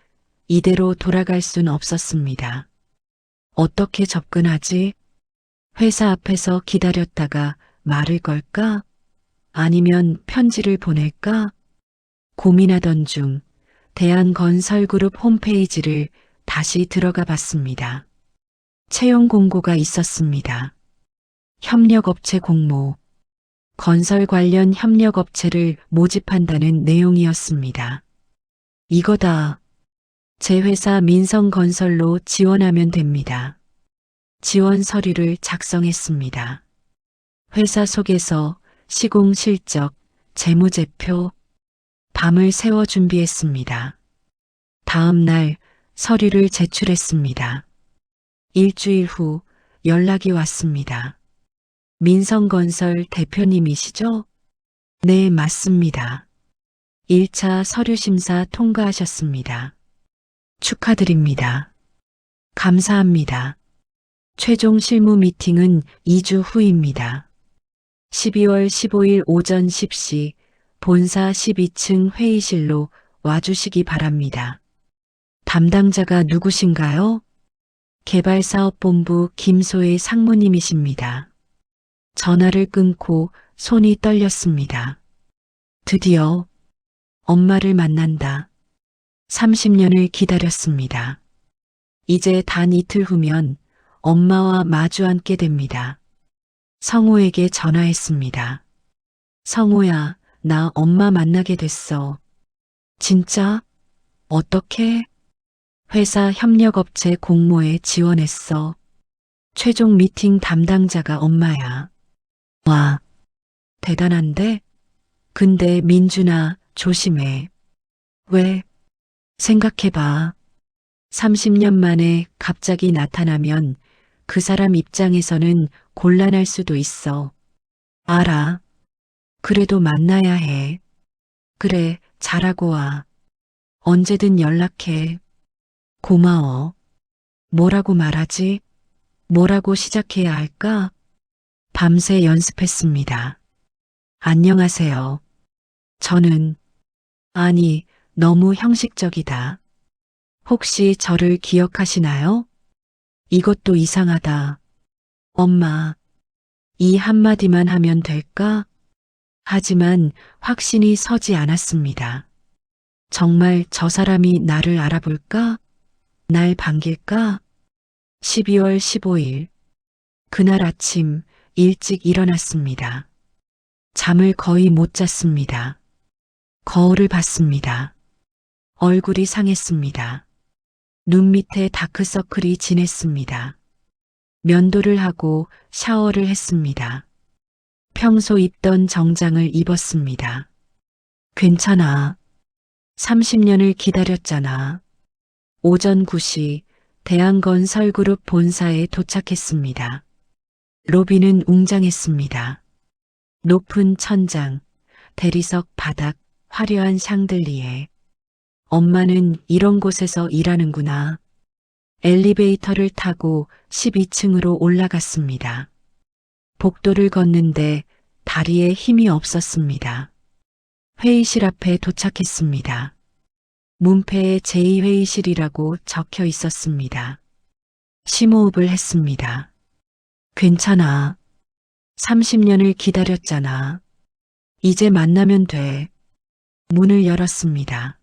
이대로 돌아갈 순 없었습니다. 어떻게 접근하지? 회사 앞에서 기다렸다가 말을 걸까? 아니면 편지를 보낼까? 고민하던 중 대한건설그룹 홈페이지를 다시 들어가 봤습니다. 채용 공고가 있었습니다. 협력업체 공모. 건설 관련 협력업체를 모집한다는 내용이었습니다. 이거다. 제 회사 민성건설로 지원하면 됩니다. 지원 서류를 작성했습니다. 회사 속에서 시공 실적, 재무제표, 밤을 새워 준비했습니다. 다음 날 서류를 제출했습니다. 일주일 후 연락이 왔습니다. 민성건설 대표님이시죠? 네, 맞습니다. 1차 서류 심사 통과하셨습니다. 축하드립니다. 감사합니다. 최종 실무 미팅은 2주 후입니다. 12월 15일 오전 10시 본사 12층 회의실로 와주시기 바랍니다. 담당자가 누구신가요? 개발사업본부 김소혜 상무님이십니다. 전화를 끊고 손이 떨렸습니다. 드디어 엄마를 만난다. 30년을 기다렸습니다. 이제 단 이틀 후면 엄마와 마주 앉게 됩니다. 성우에게 전화했습니다. 성우야, 나 엄마 만나게 됐어. 진짜? 어떻게? 회사 협력업체 공모에 지원했어. 최종 미팅 담당자가 엄마야. 와, 대단한데? 근데 민준아, 조심해. 왜? 생각해봐. 30년 만에 갑자기 나타나면 그 사람 입장에서는 곤란할 수도 있어. 알아. 그래도 만나야 해. 그래, 잘하고 와. 언제든 연락해. 고마워. 뭐라고 말하지? 뭐라고 시작해야 할까? 밤새 연습했습니다. 안녕하세요. 저는, 아니, 너무 형식적이다. 혹시 저를 기억하시나요? 이것도 이상하다. 엄마, 이 한마디만 하면 될까? 하지만 확신이 서지 않았습니다. 정말 저 사람이 나를 알아볼까? 날 반길까? 12월 15일. 그날 아침 일찍 일어났습니다. 잠을 거의 못 잤습니다. 거울을 봤습니다. 얼굴이 상했습니다. 눈 밑에 다크서클이 진했습니다. 면도를 하고 샤워를 했습니다. 평소 입던 정장을 입었습니다. 괜찮아. 30년을 기다렸잖아. 오전 9시 대한건설그룹 본사에 도착했습니다. 로비는 웅장했습니다. 높은 천장, 대리석 바닥, 화려한 샹들리에. 엄마는 이런 곳에서 일하는구나. 엘리베이터를 타고 12층으로 올라갔습니다. 복도를 걷는데 다리에 힘이 없었습니다. 회의실 앞에 도착했습니다. 문패에 제2회의실이라고 적혀 있었습니다. 심호흡을 했습니다. 괜찮아. 30년을 기다렸잖아. 이제 만나면 돼. 문을 열었습니다.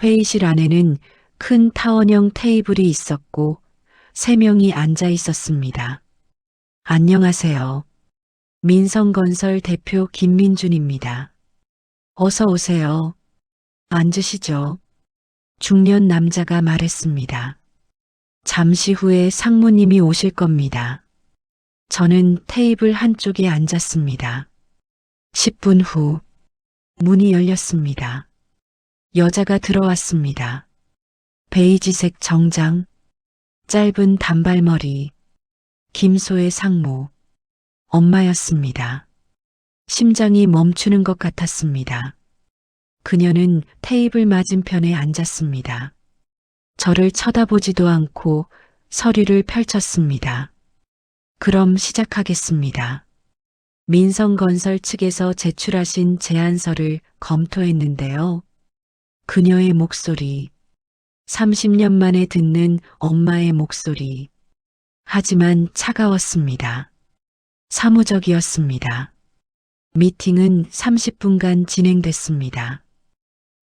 회의실 안에는 큰 타원형 테이블이 있었고 3명이 앉아 있었습니다. 안녕하세요. 민성건설 대표 김민준입니다. 어서 오세요. 앉으시죠. 중년 남자가 말했습니다. 잠시 후에 상무님이 오실 겁니다. 저는 테이블 한쪽에 앉았습니다. 10분 후 문이 열렸습니다. 여자가 들어왔습니다. 베이지색 정장, 짧은 단발머리, 김소의 상무, 엄마였습니다. 심장이 멈추는 것 같았습니다. 그녀는 테이블 맞은편에 앉았습니다. 저를 쳐다보지도 않고 서류를 펼쳤습니다. 그럼 시작하겠습니다. 민성건설 측에서 제출하신 제안서를 검토했는데요. 그녀의 목소리, 30년 만에 듣는 엄마의 목소리. 하지만 차가웠습니다. 사무적이었습니다. 미팅은 30분간 진행됐습니다.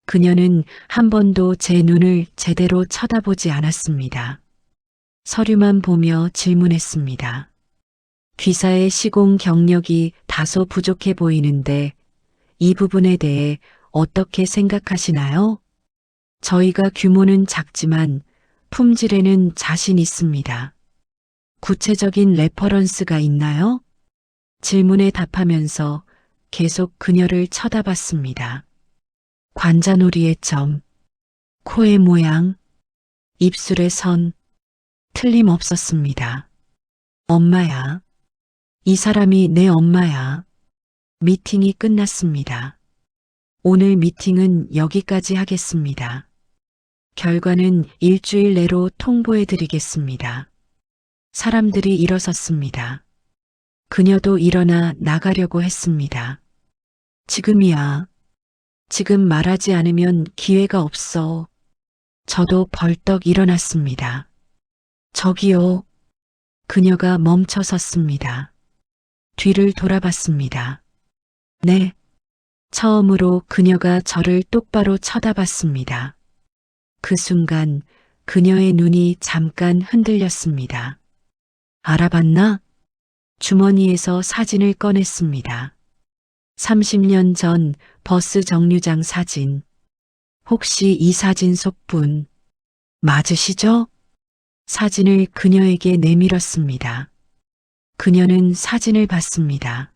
그녀는 한 번도 제 눈을 제대로 쳐다보지 않았습니다. 서류만 보며 질문했습니다. 귀사의 시공 경력이 다소 부족해 보이는데 이 부분에 대해 어떻게 생각하시나요? 저희가 규모는 작지만 품질에는 자신 있습니다. 구체적인 레퍼런스가 있나요? 질문에 답하면서 계속 그녀를 쳐다봤습니다. 관자놀이의 점, 코의 모양, 입술의 선, 틀림없었습니다. 엄마야. 이 사람이 내 엄마야. 미팅이 끝났습니다. 오늘 미팅은 여기까지 하겠습니다. 결과는 일주일 내로 통보해 드리겠습니다. 사람들이 일어섰습니다. 그녀도 일어나 나가려고 했습니다. 지금이야. 지금 말하지 않으면 기회가 없어. 저도 벌떡 일어났습니다. 저기요. 그녀가 멈춰 섰습니다. 뒤를 돌아봤습니다. 네. 처음으로 그녀가 저를 똑바로 쳐다봤습니다. 그 순간 그녀의 눈이 잠깐 흔들렸습니다. 알아봤나? 주머니에서 사진을 꺼냈습니다. 30년 전 버스 정류장 사진. 혹시 이 사진 속분 맞으시죠? 사진을 그녀에게 내밀었습니다. 그녀는 사진을 봤습니다.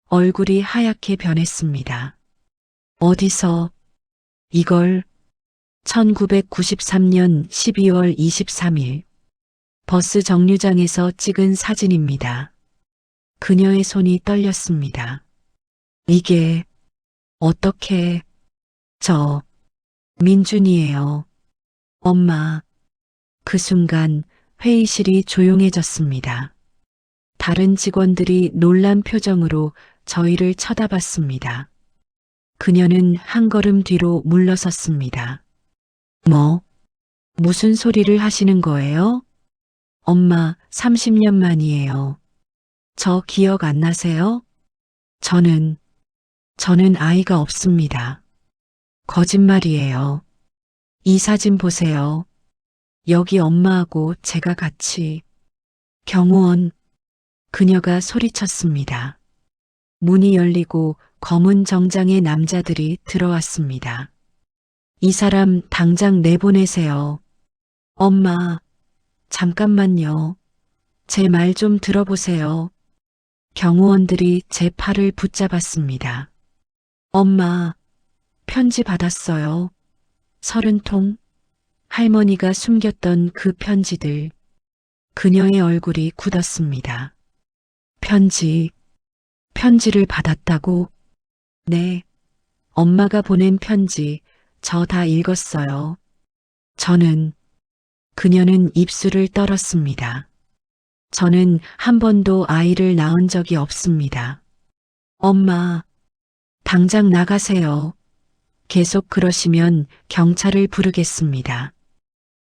얼굴이 하얗게 변했습니다. 어디서? 이걸 1993년 12월 23일 버스 정류장에서 찍은 사진입니다. 그녀의 손이 떨렸습니다. 이게 어떻게? 저 민준이에요. 엄마. 그 순간 회의실이 조용해졌습니다. 다른 직원들이 놀란 표정으로 저희를 쳐다봤습니다. 그녀는 한 걸음 뒤로 물러섰습니다. 무슨 소리를 하시는 거예요? 엄마, 30년 만이에요. 저 기억 안 나세요? 저는 아이가 없습니다. 거짓말이에요. 이 사진 보세요. 여기 엄마하고 제가 같이. 경호원. 그녀가 소리쳤습니다. 문이 열리고 검은 정장의 남자들이 들어왔습니다. 이 사람 당장 내보내세요. 엄마, 잠깐만요. 제 말 좀 들어보세요. 경호원들이 제 팔을 붙잡았습니다. 엄마, 편지 받았어요. 30통. 할머니가 숨겼던 그 편지들. 그녀의 얼굴이 굳었습니다. 편지를 받았다고? 네. 엄마가 보낸 편지, 저 다 읽었어요. 그녀는 입술을 떨었습니다. 저는 한 번도 아이를 낳은 적이 없습니다. 엄마, 당장 나가세요. 계속 그러시면 경찰을 부르겠습니다.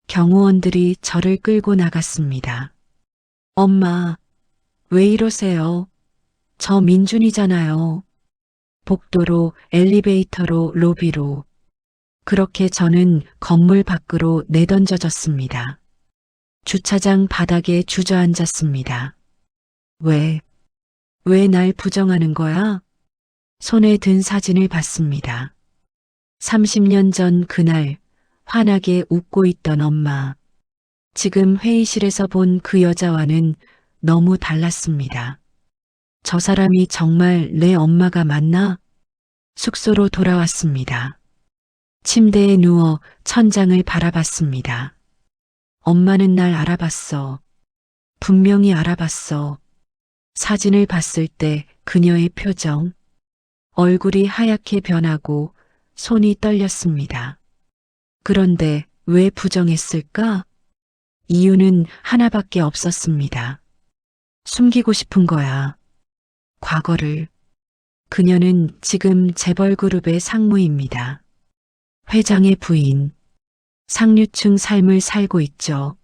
경호원들이 저를 끌고 나갔습니다. 엄마, 왜 이러세요? 저 민준이잖아요. 복도로, 엘리베이터로, 로비로. 그렇게 저는 건물 밖으로 내던져졌습니다. 주차장 바닥에 주저앉았습니다. 왜 날 부정하는 거야? 손에 든 사진을 봤습니다. 30년 전 그날 환하게 웃고 있던 엄마. 지금 회의실에서 본 그 여자와는 너무 달랐습니다. 저 사람이 정말 내 엄마가 맞나? 숙소로 돌아왔습니다. 침대에 누워 천장을 바라봤습니다. 엄마는 날 알아봤어. 분명히 알아봤어. 사진을 봤을 때 그녀의 표정, 얼굴이 하얗게 변하고 손이 떨렸습니다. 그런데 왜 부정했을까? 이유는 하나밖에 없었습니다. 숨기고 싶은 거야. 과거를. 그녀는 지금 재벌그룹의 상무입니다. 회장의 부인. 상류층 삶을 살고 있죠.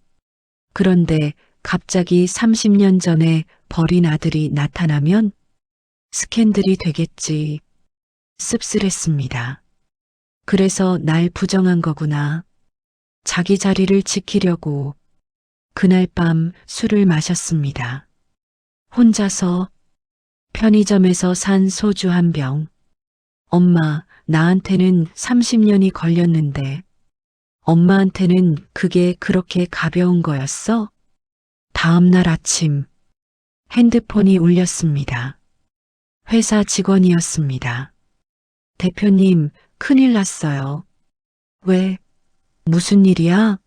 그런데 갑자기 30년 전에 버린 아들이 나타나면 스캔들이 되겠지. 씁쓸했습니다. 그래서 날 부정한 거구나. 자기 자리를 지키려고. 그날 밤 술을 마셨습니다. 혼자서 편의점에서 산 소주 한 병. 엄마, 나한테는 30년이 걸렸는데 엄마한테는 그게 그렇게 가벼운 거였어? 다음 날 아침 핸드폰이 울렸습니다. 회사 직원이었습니다. 대표님, 큰일 났어요. 왜? 무슨 일이야?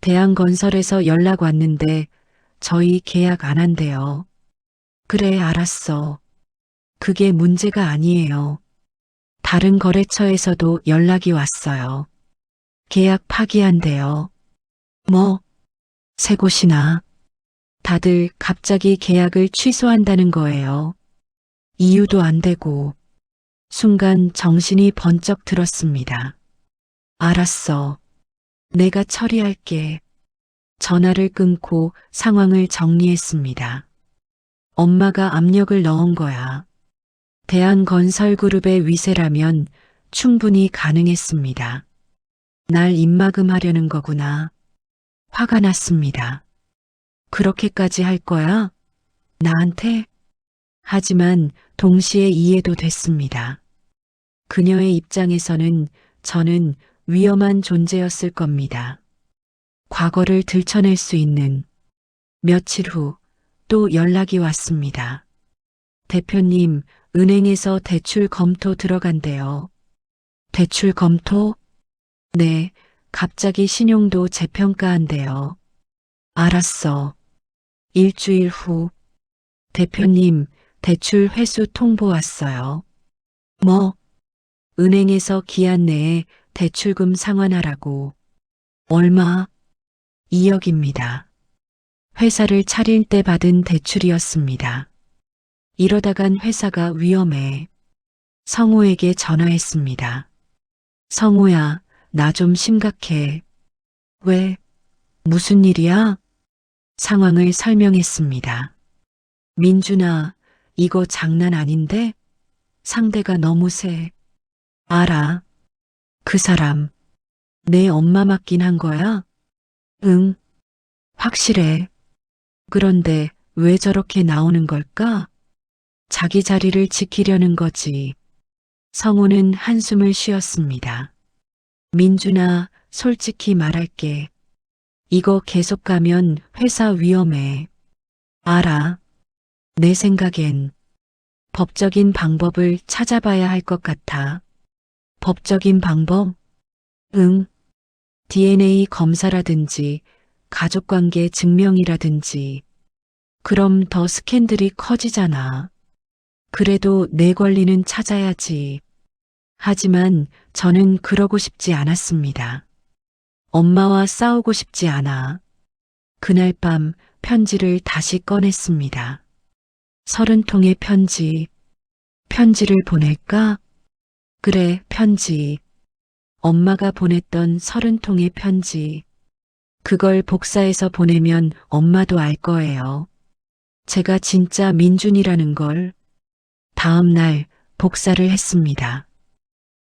대한건설에서 연락 왔는데 저희 계약 안 한대요. 그래, 알았어. 그게 문제가 아니에요. 다른 거래처에서도 연락이 왔어요. 계약 파기한대요. 세 곳이나. 다들 갑자기 계약을 취소한다는 거예요. 이유도 안 되고. 순간 정신이 번쩍 들었습니다. 알았어. 내가 처리할게. 전화를 끊고 상황을 정리했습니다. 엄마가 압력을 넣은 거야. 대한건설그룹의 위세라면 충분히 가능했습니다. 날 입막음하려는 거구나. 화가 났습니다. 그렇게까지 할 거야? 나한테? 하지만 동시에 이해도 됐습니다. 그녀의 입장에서는 저는 위험한 존재였을 겁니다. 과거를 들춰낼 수 있는. 며칠 후 또 연락이 왔습니다. 대표님, 은행에서 대출 검토 들어간대요. 대출 검토? 네, 갑자기 신용도 재평가한대요. 알았어. 일주일 후, 대표님, 대출 회수 통보 왔어요. 뭐? 은행에서 기한 내에 대출금 상환하라고. 얼마? 2억입니다. 회사를 차릴 때 받은 대출이었습니다. 이러다간 회사가 위험해. 성우에게 전화했습니다. 성우야, 나 좀 심각해. 왜? 무슨 일이야? 상황을 설명했습니다. 민준아, 이거 장난 아닌데? 상대가 너무 세. 알아. 그 사람, 내 엄마 맞긴 한 거야? 응, 확실해. 그런데 왜 저렇게 나오는 걸까? 자기 자리를 지키려는 거지. 성우는 한숨을 쉬었습니다. 민준아, 솔직히 말할게. 이거 계속 가면 회사 위험해. 알아. 내 생각엔 법적인 방법을 찾아봐야 할 것 같아. 법적인 방법? 응. DNA 검사라든지 가족관계 증명이라든지. 그럼 더 스캔들이 커지잖아. 그래도 내 권리는 찾아야지. 하지만 저는 그러고 싶지 않았습니다. 엄마와 싸우고 싶지 않아. 그날 밤 편지를 다시 꺼냈습니다. 30통의 편지. 편지를 보낼까? 그래, 편지. 엄마가 보냈던 30통의 편지. 그걸 복사해서 보내면 엄마도 알 거예요. 제가 진짜 민준이라는 걸. 다음 날 복사를 했습니다.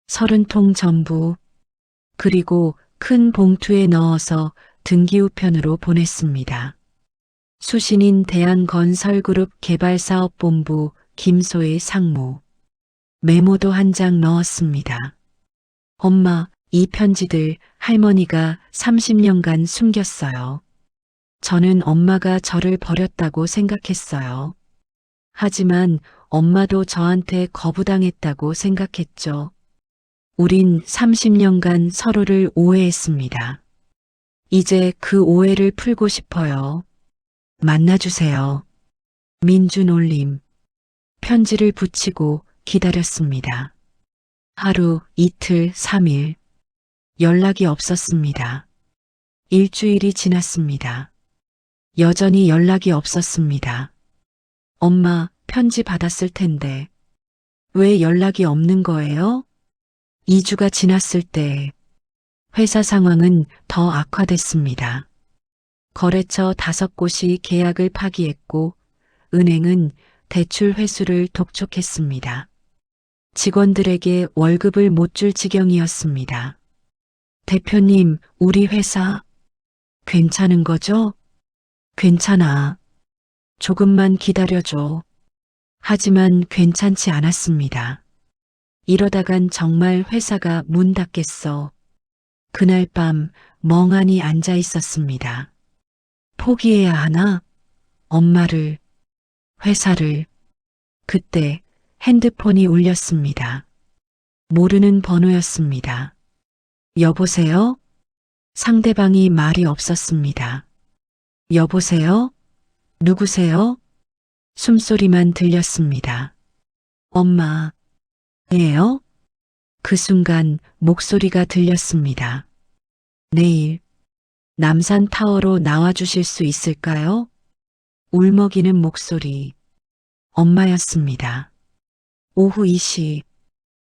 30통 전부. 그리고 큰 봉투에 넣어서 등기우편으로 보냈습니다. 수신인 대한건설그룹 개발사업본부 김소의 상무. 메모도 한 장 넣었습니다. 엄마, 이 편지들 할머니가 30년간 숨겼어요. 저는 엄마가 저를 버렸다고 생각했어요. 하지만 엄마도 저한테 거부당했다고 생각했죠. 우린 30년간 서로를 오해했습니다. 이제 그 오해를 풀고 싶어요. 만나주세요. 민준 올림. 편지를 붙이고 기다렸습니다. 하루, 이틀, 3일. 연락이 없었습니다. 일주일이 지났습니다. 여전히 연락이 없었습니다. 엄마, 편지 받았을 텐데. 왜 연락이 없는 거예요? 2주가 지났을 때 회사 상황은 더 악화됐습니다. 거래처 5곳이 계약을 파기했고 은행은 대출 회수를 독촉했습니다. 직원들에게 월급을 못 줄 지경이었습니다. 대표님, 우리 회사 괜찮은 거죠? 괜찮아. 조금만 기다려줘. 하지만 괜찮지 않았습니다. 이러다간 정말 회사가 문 닫겠어. 그날 밤 멍하니 앉아 있었습니다. 포기해야 하나? 엄마를, 회사를. 그때 핸드폰이 울렸습니다. 모르는 번호였습니다. 여보세요? 상대방이 말이 없었습니다. 여보세요? 누구세요? 숨소리만 들렸습니다. 엄마, 예요? 그 순간 목소리가 들렸습니다. 내일 남산타워로 나와주실 수 있을까요? 울먹이는 목소리. 엄마였습니다. 오후 2시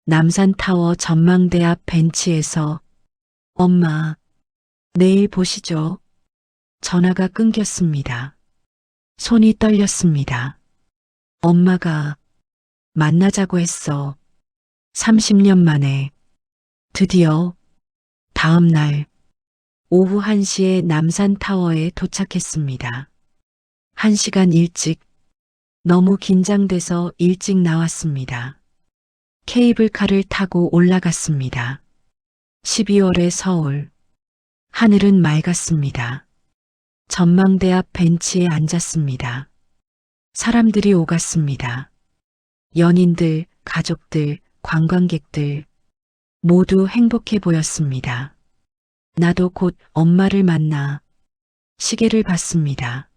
남산타워 전망대 앞 벤치에서 엄마, 내일 보시죠. 전화가 끊겼습니다. 손이 떨렸습니다. 엄마가 만나자고 했어. 30년 만에 드디어 다음 날 오후 1시에 남산타워에 도착했습니다. 1시간 일찍. 너무 긴장돼서 일찍 나왔습니다. 케이블카를 타고 올라갔습니다. 12월의 서울. 하늘은 맑았습니다. 전망대 앞 벤치에 앉았습니다. 사람들이 오갔습니다. 연인들, 가족들, 관광객들 모두 행복해 보였습니다. 나도 곧 엄마를 만나. 시계를 봤습니다.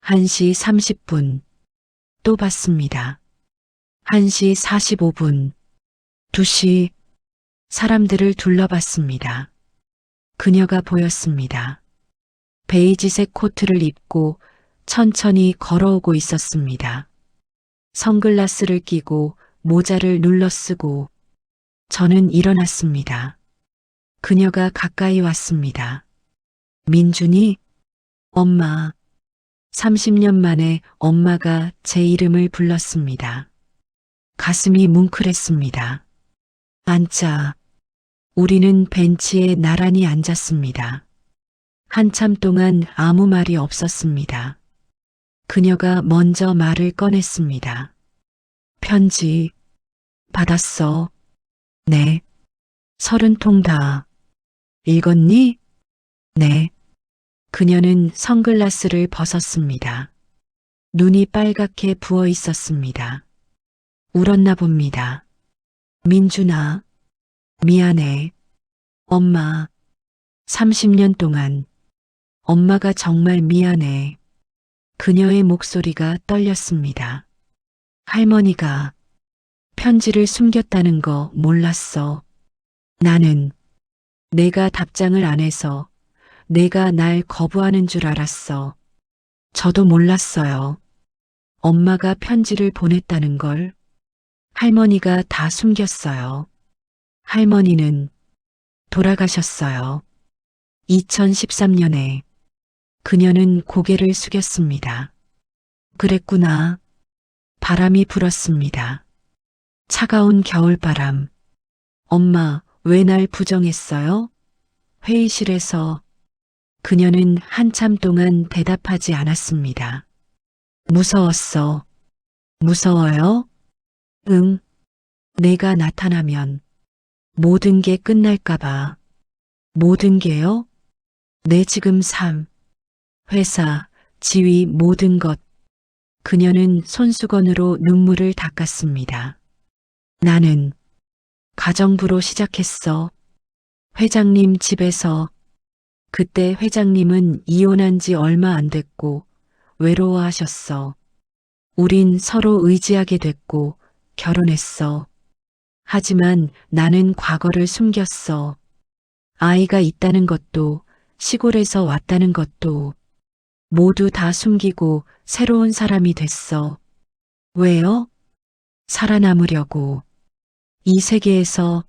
1시 30분. 또 봤습니다. 1시 45분. 2시. 사람들을 둘러봤습니다. 그녀가 보였습니다. 베이지색 코트를 입고 천천히 걸어오고 있었습니다. 선글라스를 끼고 모자를 눌러쓰고. 저는 일어났습니다. 그녀가 가까이 왔습니다. 민준이? 엄마. 30년 만에 엄마가 제 이름을 불렀습니다. 가슴이 뭉클했습니다. 앉자. 우리는 벤치에 나란히 앉았습니다. 한참 동안 아무 말이 없었습니다. 그녀가 먼저 말을 꺼냈습니다. 편지. 받았어. 네. 30통 다. 읽었니? 네. 그녀는 선글라스를 벗었습니다. 눈이 빨갛게 부어 있었습니다. 울었나 봅니다. 민준아, 미안해. 엄마, 30년 동안 엄마가 정말 미안해. 그녀의 목소리가 떨렸습니다. 할머니가 편지를 숨겼다는 거 몰랐어. 나는 내가 답장을 안 해서 내가 날 거부하는 줄 알았어. 저도 몰랐어요. 엄마가 편지를 보냈다는 걸. 할머니가 다 숨겼어요. 할머니는 돌아가셨어요. 2013년에. 그녀는 고개를 숙였습니다. 그랬구나. 바람이 불었습니다. 차가운 겨울바람. 엄마, 왜 날 부정했어요? 회의실에서. 그녀는 한참 동안 대답하지 않았습니다. 무서웠어. 무서워요? 응. 내가 나타나면 모든 게 끝날까봐. 모든 게요? 내 지금 삶, 회사, 지위, 모든 것. 그녀는 손수건으로 눈물을 닦았습니다. 나는 가정부로 시작했어. 회장님 집에서. 그때 회장님은 이혼한 지 얼마 안 됐고 외로워하셨어. 우린 서로 의지하게 됐고 결혼했어. 하지만 나는 과거를 숨겼어. 아이가 있다는 것도 시골에서 왔다는 것도 모두 다 숨기고 새로운 사람이 됐어. 왜요? 살아남으려고. 이 세계에서,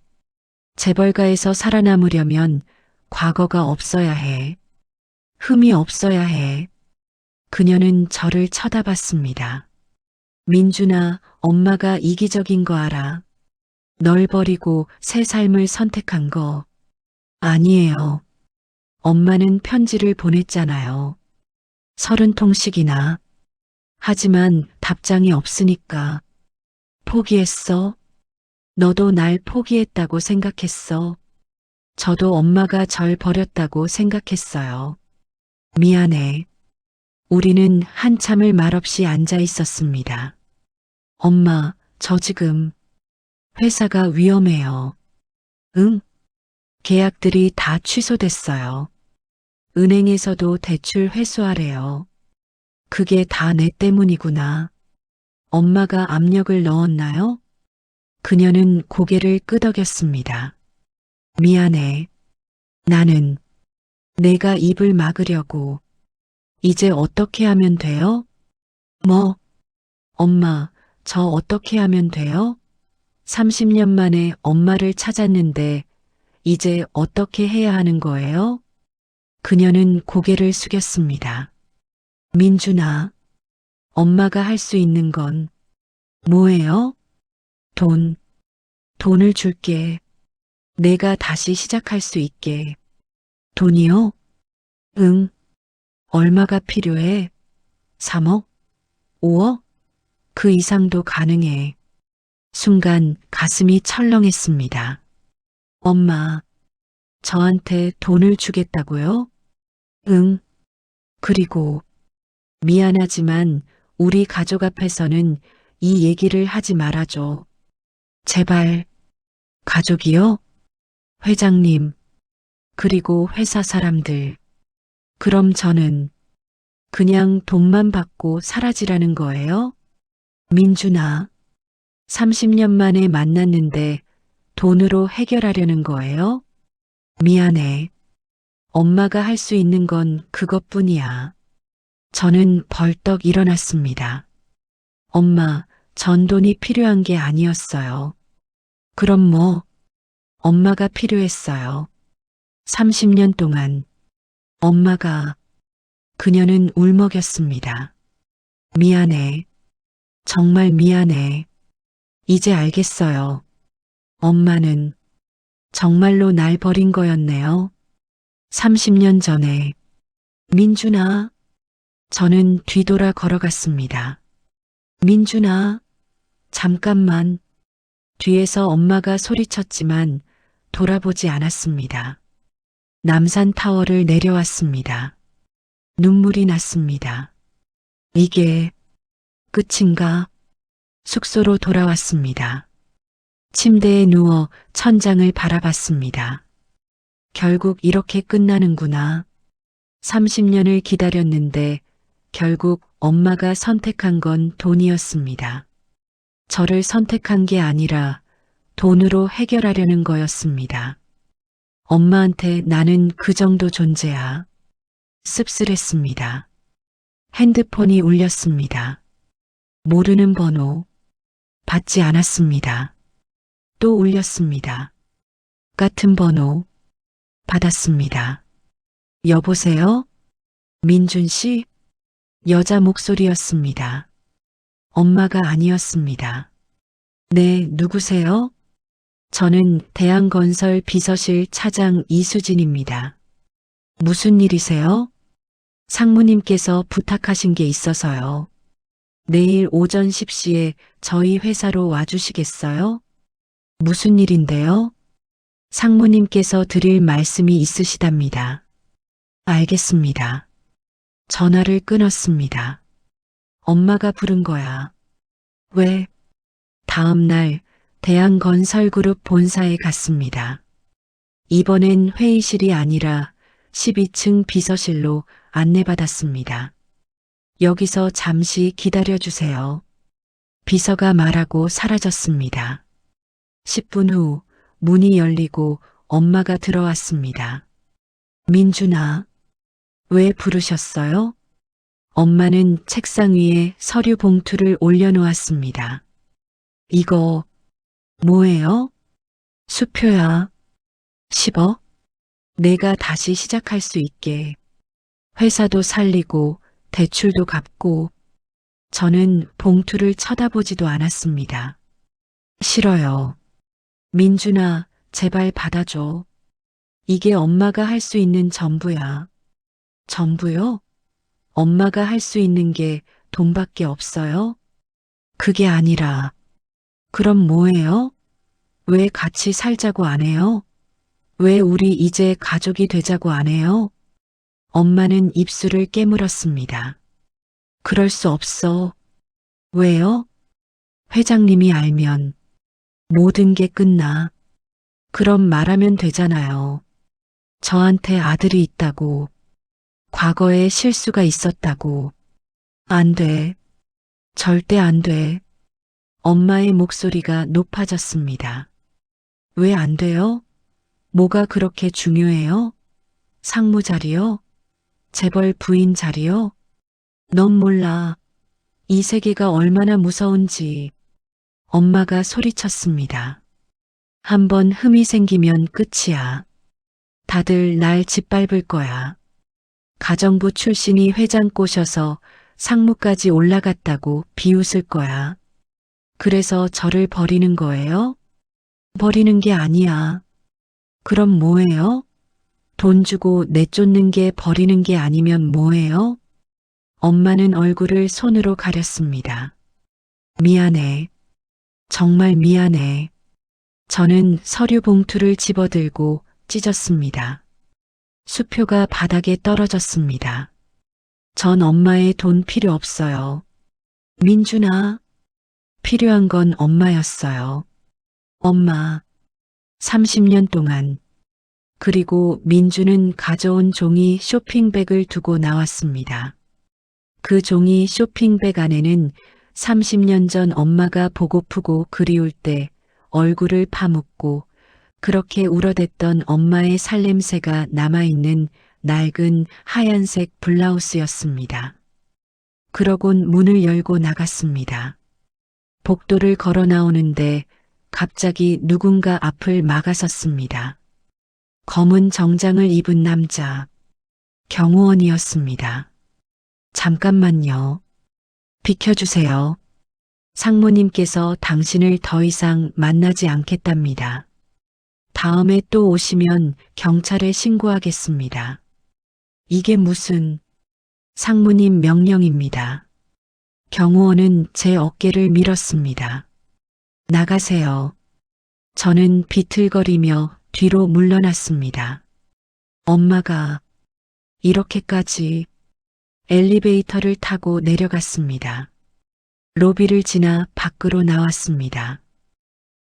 재벌가에서 살아남으려면 과거가 없어야 해. 흠이 없어야 해. 그녀는 저를 쳐다봤습니다. 민준아, 엄마가 이기적인 거 알아. 널 버리고 새 삶을 선택한 거. 아니에요. 엄마는 편지를 보냈잖아요. 30통씩이나. 하지만 답장이 없으니까. 포기했어? 너도 날 포기했다고 생각했어. 저도 엄마가 절 버렸다고 생각했어요. 미안해. 우리는 한참을 말없이 앉아 있었습니다. 엄마, 저 지금 회사가 위험해요. 응? 계약들이 다 취소됐어요. 은행에서도 대출 회수하래요. 그게 다 내 때문이구나. 엄마가 압력을 넣었나요? 그녀는 고개를 끄덕였습니다. 미안해. 나는 내가 입을 막으려고. 이제 어떻게 하면 돼요? 뭐? 엄마, 저 어떻게 하면 돼요? 30년 만에 엄마를 찾았는데 이제 어떻게 해야 하는 거예요? 그녀는 고개를 숙였습니다. 민준아, 엄마가 할 수 있는 건 뭐예요? 돈을 줄게. 내가 다시 시작할 수 있게. 돈이요? 응. 얼마가 필요해? 3억? 5억? 그 이상도 가능해. 순간 가슴이 철렁했습니다. 엄마, 저한테 돈을 주겠다고요? 응. 그리고 미안하지만 우리 가족 앞에서는 이 얘기를 하지 말아줘. 제발. 가족이요? 회장님, 그리고 회사 사람들. 그럼 저는 그냥 돈만 받고 사라지라는 거예요? 민준아, 30년 만에 만났는데 돈으로 해결하려는 거예요? 미안해. 엄마가 할 수 있는 건 그것뿐이야. 저는 벌떡 일어났습니다. 엄마, 전 돈이 필요한 게 아니었어요. 그럼 뭐? 엄마가 필요했어요. 30년 동안 엄마가 그녀는 울먹였습니다. 미안해. 정말 미안해. 이제 알겠어요. 엄마는 정말로 날 버린 거였네요. 30년 전에. 민준아. 저는 뒤돌아 걸어갔습니다. 민준아. 잠깐만. 뒤에서 엄마가 소리쳤지만 돌아보지 않았습니다. 남산타워를 내려왔습니다. 눈물이 났습니다. 이게 끝인가? 숙소로 돌아왔습니다. 침대에 누워 천장을 바라봤습니다. 결국 이렇게 끝나는구나. 30년을 기다렸는데 결국 엄마가 선택한 건 돈이었습니다. 저를 선택한 게 아니라 돈으로 해결하려는 거였습니다. 엄마한테 나는 그 정도 존재야. 씁쓸했습니다. 핸드폰이 울렸습니다. 모르는 번호. 받지 않았습니다. 또 울렸습니다. 같은 번호. 받았습니다. 여보세요? 민준 씨? 여자 목소리였습니다. 엄마가 아니었습니다. 네, 누구세요? 저는 대한건설 비서실 차장 이수진입니다. 무슨 일이세요? 상무님께서 부탁하신 게 있어서요. 내일 오전 10시에 저희 회사로 와주시겠어요? 무슨 일인데요? 상무님께서 드릴 말씀이 있으시답니다. 알겠습니다. 전화를 끊었습니다. 엄마가 부른 거야. 왜? 다음 날 대한건설그룹 본사에 갔습니다. 이번엔 회의실이 아니라 12층 비서실로 안내받았습니다. 여기서 잠시 기다려주세요. 비서가 말하고 사라졌습니다. 10분 후 문이 열리고 엄마가 들어왔습니다. 민준아, 왜 부르셨어요? 엄마는 책상 위에 서류 봉투를 올려놓았습니다. 이거 뭐예요? 수표야. 10억? 내가 다시 시작할 수 있게. 회사도 살리고 대출도 갚고. 저는 봉투를 쳐다보지도 않았습니다. 싫어요. 민준아, 제발 받아줘. 이게 엄마가 할 수 있는 전부야. 전부요? 엄마가 할 수 있는 게 돈밖에 없어요? 그게 아니라, 그럼 뭐예요? 왜 같이 살자고 안 해요? 왜 우리 이제 가족이 되자고 안 해요? 엄마는 입술을 깨물었습니다. 그럴 수 없어. 왜요? 회장님이 알면 모든 게 끝나. 그럼 말하면 되잖아요. 저한테 아들이 있다고. 과거에 실수가 있었다고. 안 돼. 절대 안 돼. 엄마의 목소리가 높아졌습니다. 왜 안 돼요? 뭐가 그렇게 중요해요? 상무 자리요? 재벌 부인 자리요? 넌 몰라. 이 세계가 얼마나 무서운지. 엄마가 소리쳤습니다. 한번 흠이 생기면 끝이야. 다들 날 짓밟을 거야. 가정부 출신이 회장 꼬셔서 상무까지 올라갔다고 비웃을 거야. 그래서 저를 버리는 거예요? 버리는 게 아니야. 그럼 뭐예요? 돈 주고 내쫓는 게 버리는 게 아니면 뭐예요? 엄마는 얼굴을 손으로 가렸습니다. 미안해. 정말 미안해. 저는 서류 봉투를 집어들고 찢었습니다. 수표가 바닥에 떨어졌습니다. 전 엄마의 돈 필요 없어요. 민준아, 필요한 건 엄마였어요. 엄마, 30년 동안. 그리고 민주는 가져온 종이 쇼핑백을 두고 나왔습니다. 그 종이 쇼핑백 안에는 30년 전 엄마가 보고프고 그리울 때 얼굴을 파묻고 그렇게 울어댔던 엄마의 살냄새가 남아있는 낡은 하얀색 블라우스였습니다. 그러곤 문을 열고 나갔습니다. 복도를 걸어 나오는데 갑자기 누군가 앞을 막아섰습니다. 검은 정장을 입은 남자, 경호원이었습니다. 잠깐만요. 비켜주세요. 상무님께서 당신을 더 이상 만나지 않겠답니다. 다음에 또 오시면 경찰에 신고하겠습니다. 이게 무슨 상무님 명령입니다. 경호원은 제 어깨를 밀었습니다. 나가세요. 저는 비틀거리며 뒤로 물러났습니다. 엄마가 이렇게까지 엘리베이터를 타고 내려갔습니다. 로비를 지나 밖으로 나왔습니다.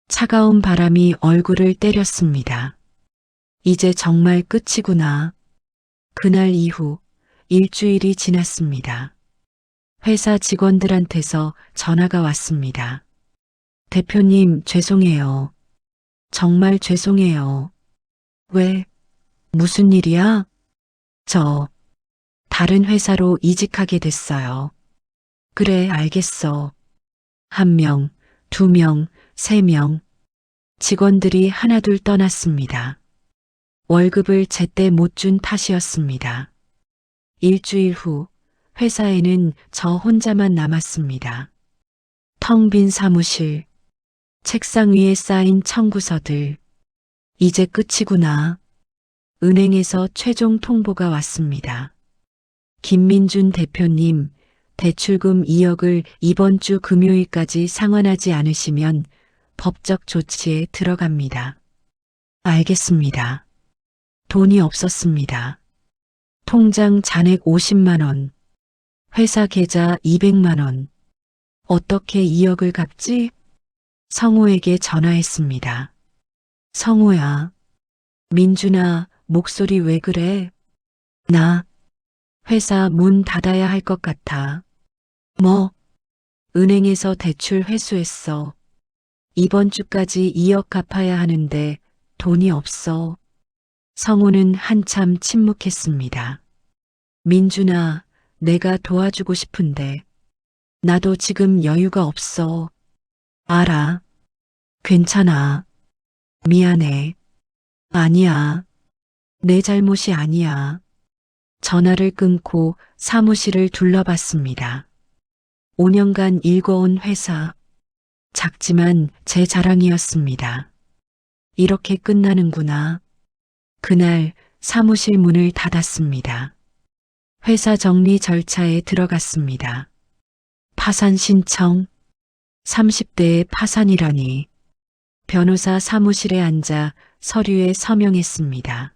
차가운 바람이 얼굴을 때렸습니다. 이제 정말 끝이구나. 그날 이후 일주일이 지났습니다. 회사 직원들한테서 전화가 왔습니다. 대표님, 죄송해요. 정말 죄송해요. 왜? 무슨 일이야? 저 다른 회사로 이직하게 됐어요. 그래, 알겠어. 1명, 2명, 3명. 직원들이 하나둘 떠났습니다. 월급을 제때 못 준 탓이었습니다. 일주일 후 회사에는 저 혼자만 남았습니다. 텅 빈 사무실, 책상 위에 쌓인 청구서들. 이제 끝이구나. 은행에서 최종 통보가 왔습니다. 김민준 대표님, 대출금 2억을 이번 주 금요일까지 상환하지 않으시면 법적 조치에 들어갑니다. 알겠습니다. 돈이 없었습니다. 통장 잔액 50만 원, 회사 계좌 200만 원. 어떻게 2억을 갚지? 성호에게 전화했습니다. 성호야, 민준아, 목소리 왜 그래? 나 회사 문 닫아야 할 것 같아. 뭐? 은행에서 대출 회수했어. 이번 주까지 2억 갚아야 하는데 돈이 없어. 성호는 한참 침묵했습니다. 민준아, 내가 도와주고 싶은데 나도 지금 여유가 없어. 알아. 괜찮아. 미안해. 아니야. 내 잘못이 아니야. 전화를 끊고 사무실을 둘러봤습니다. 5년간 일궈온 회사. 작지만 제 자랑이었습니다. 이렇게 끝나는구나. 그날 사무실 문을 닫았습니다. 회사 정리 절차에 들어갔습니다. 파산 신청. 30대의 파산이라니. 변호사 사무실에 앉아 서류에 서명했습니다.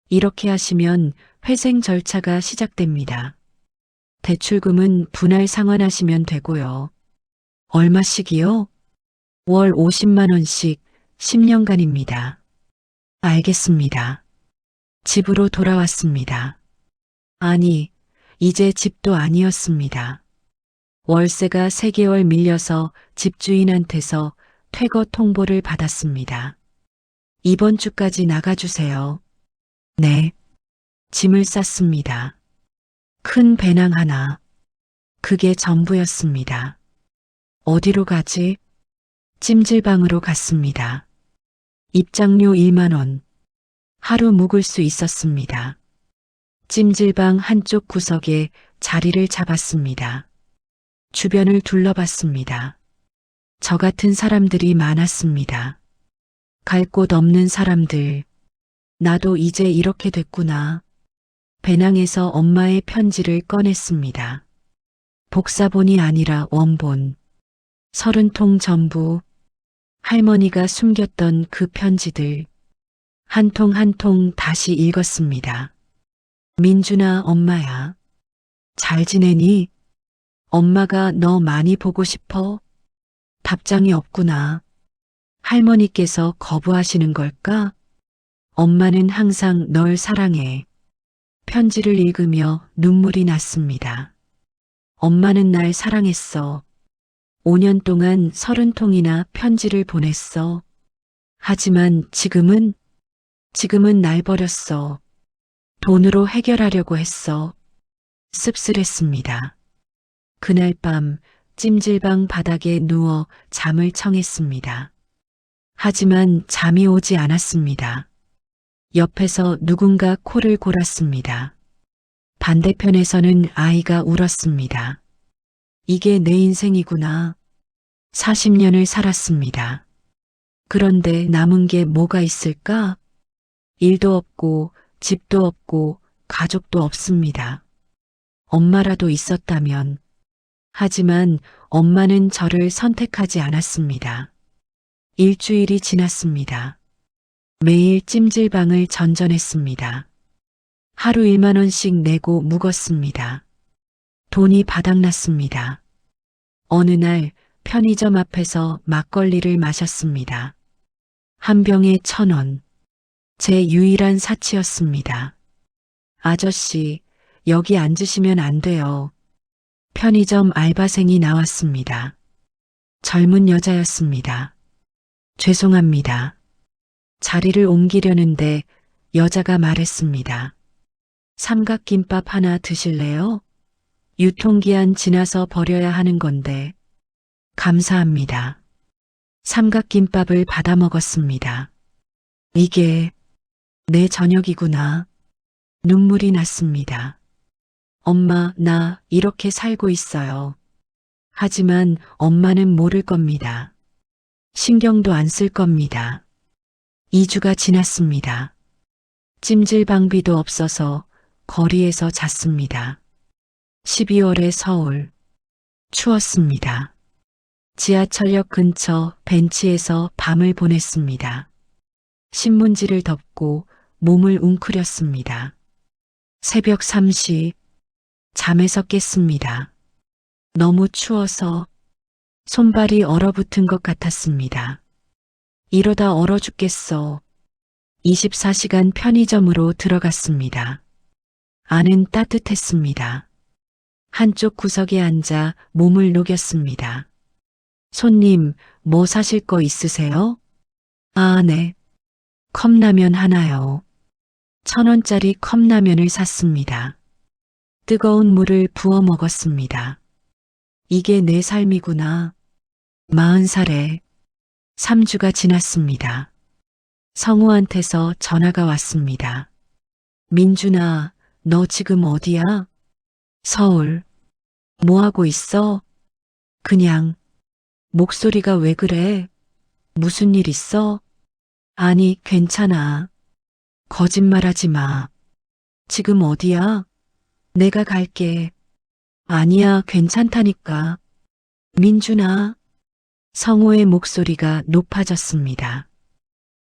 이렇게 하시면 회생 절차가 시작됩니다. 대출금은 분할 상환하시면 되고요. 얼마씩이요? 월 50만 원씩 10년간입니다. 알겠습니다. 집으로 돌아왔습니다. 아니, 이제 집도 아니었습니다. 월세가 3개월 밀려서 집주인한테서 퇴거 통보를 받았습니다. 이번 주까지 나가주세요. 네. 짐을 쌌습니다. 큰 배낭 하나. 그게 전부였습니다. 어디로 가지? 찜질방으로 갔습니다. 입장료 1만 원. 하루 묵을 수 있었습니다. 찜질방 한쪽 구석에 자리를 잡았습니다. 주변을 둘러봤습니다. 저 같은 사람들이 많았습니다. 갈 곳 없는 사람들. 나도 이제 이렇게 됐구나. 배낭에서 엄마의 편지를 꺼냈습니다. 복사본이 아니라 원본. 30통 전부 할머니가 숨겼던 그 편지들. 한 통 한 통 다시 읽었습니다. 민준아, 엄마야. 잘 지내니? 엄마가 너 많이 보고 싶어? 답장이 없구나. 할머니께서 거부하시는 걸까? 엄마는 항상 널 사랑해. 편지를 읽으며 눈물이 났습니다. 엄마는 날 사랑했어. 5년 동안 30통이나 편지를 보냈어. 하지만 지금은 날 버렸어. 돈으로 해결하려고 했어. 씁쓸했습니다. 그날 밤 찜질방 바닥에 누워 잠을 청했습니다. 하지만 잠이 오지 않았습니다. 옆에서 누군가 코를 골았습니다. 반대편에서는 아이가 울었습니다. 이게 내 인생이구나. 40년을 살았습니다. 그런데 남은 게 뭐가 있을까? 일도 없고 집도 없고 가족도 없습니다. 엄마라도 있었다면. 하지만 엄마는 저를 선택하지 않았습니다. 일주일이 지났습니다. 매일 찜질방을 전전했습니다. 하루 1만 원씩 내고 묵었습니다. 돈이 바닥났습니다. 어느 날 편의점 앞에서 막걸리를 마셨습니다. 한 병에 1,000원. 제 유일한 사치였습니다. 아저씨, 여기 앉으시면 안 돼요. 편의점 알바생이 나왔습니다. 젊은 여자였습니다. 죄송합니다. 자리를 옮기려는데 여자가 말했습니다. 삼각김밥 하나 드실래요? 유통기한 지나서 버려야 하는 건데. 감사합니다. 삼각김밥을 받아 먹었습니다. 이게 내 저녁이구나. 눈물이 났습니다. 엄마, 나 이렇게 살고 있어요. 하지만 엄마는 모를 겁니다. 신경도 안 쓸 겁니다. 2주가 지났습니다. 찜질방비도 없어서 거리에서 잤습니다. 12월의 서울. 추웠습니다. 지하철역 근처 벤치에서 밤을 보냈습니다. 신문지를 덮고 몸을 웅크렸습니다. 새벽 3시. 잠에서 깼습니다. 너무 추워서 손발이 얼어붙은 것 같았습니다. 이러다 얼어 죽겠어. 24시간 편의점으로 들어갔습니다. 안은 따뜻했습니다. 한쪽 구석에 앉아 몸을 녹였습니다. 손님, 뭐 사실 거 있으세요? 아, 네. 컵라면 하나요. 1,000원짜리 컵라면을 샀습니다. 뜨거운 물을 부어 먹었습니다. 이게 내 삶이구나. 40살에 3주가 지났습니다. 성우한테서 전화가 왔습니다. 민준아, 너 지금 어디야? 서울. 뭐하고 있어? 그냥. 목소리가 왜 그래? 무슨 일 있어? 아니, 괜찮아. 거짓말하지 마. 지금 어디야? 내가 갈게. 아니야, 괜찮다니까. 민준아. 성호의 목소리가 높아졌습니다.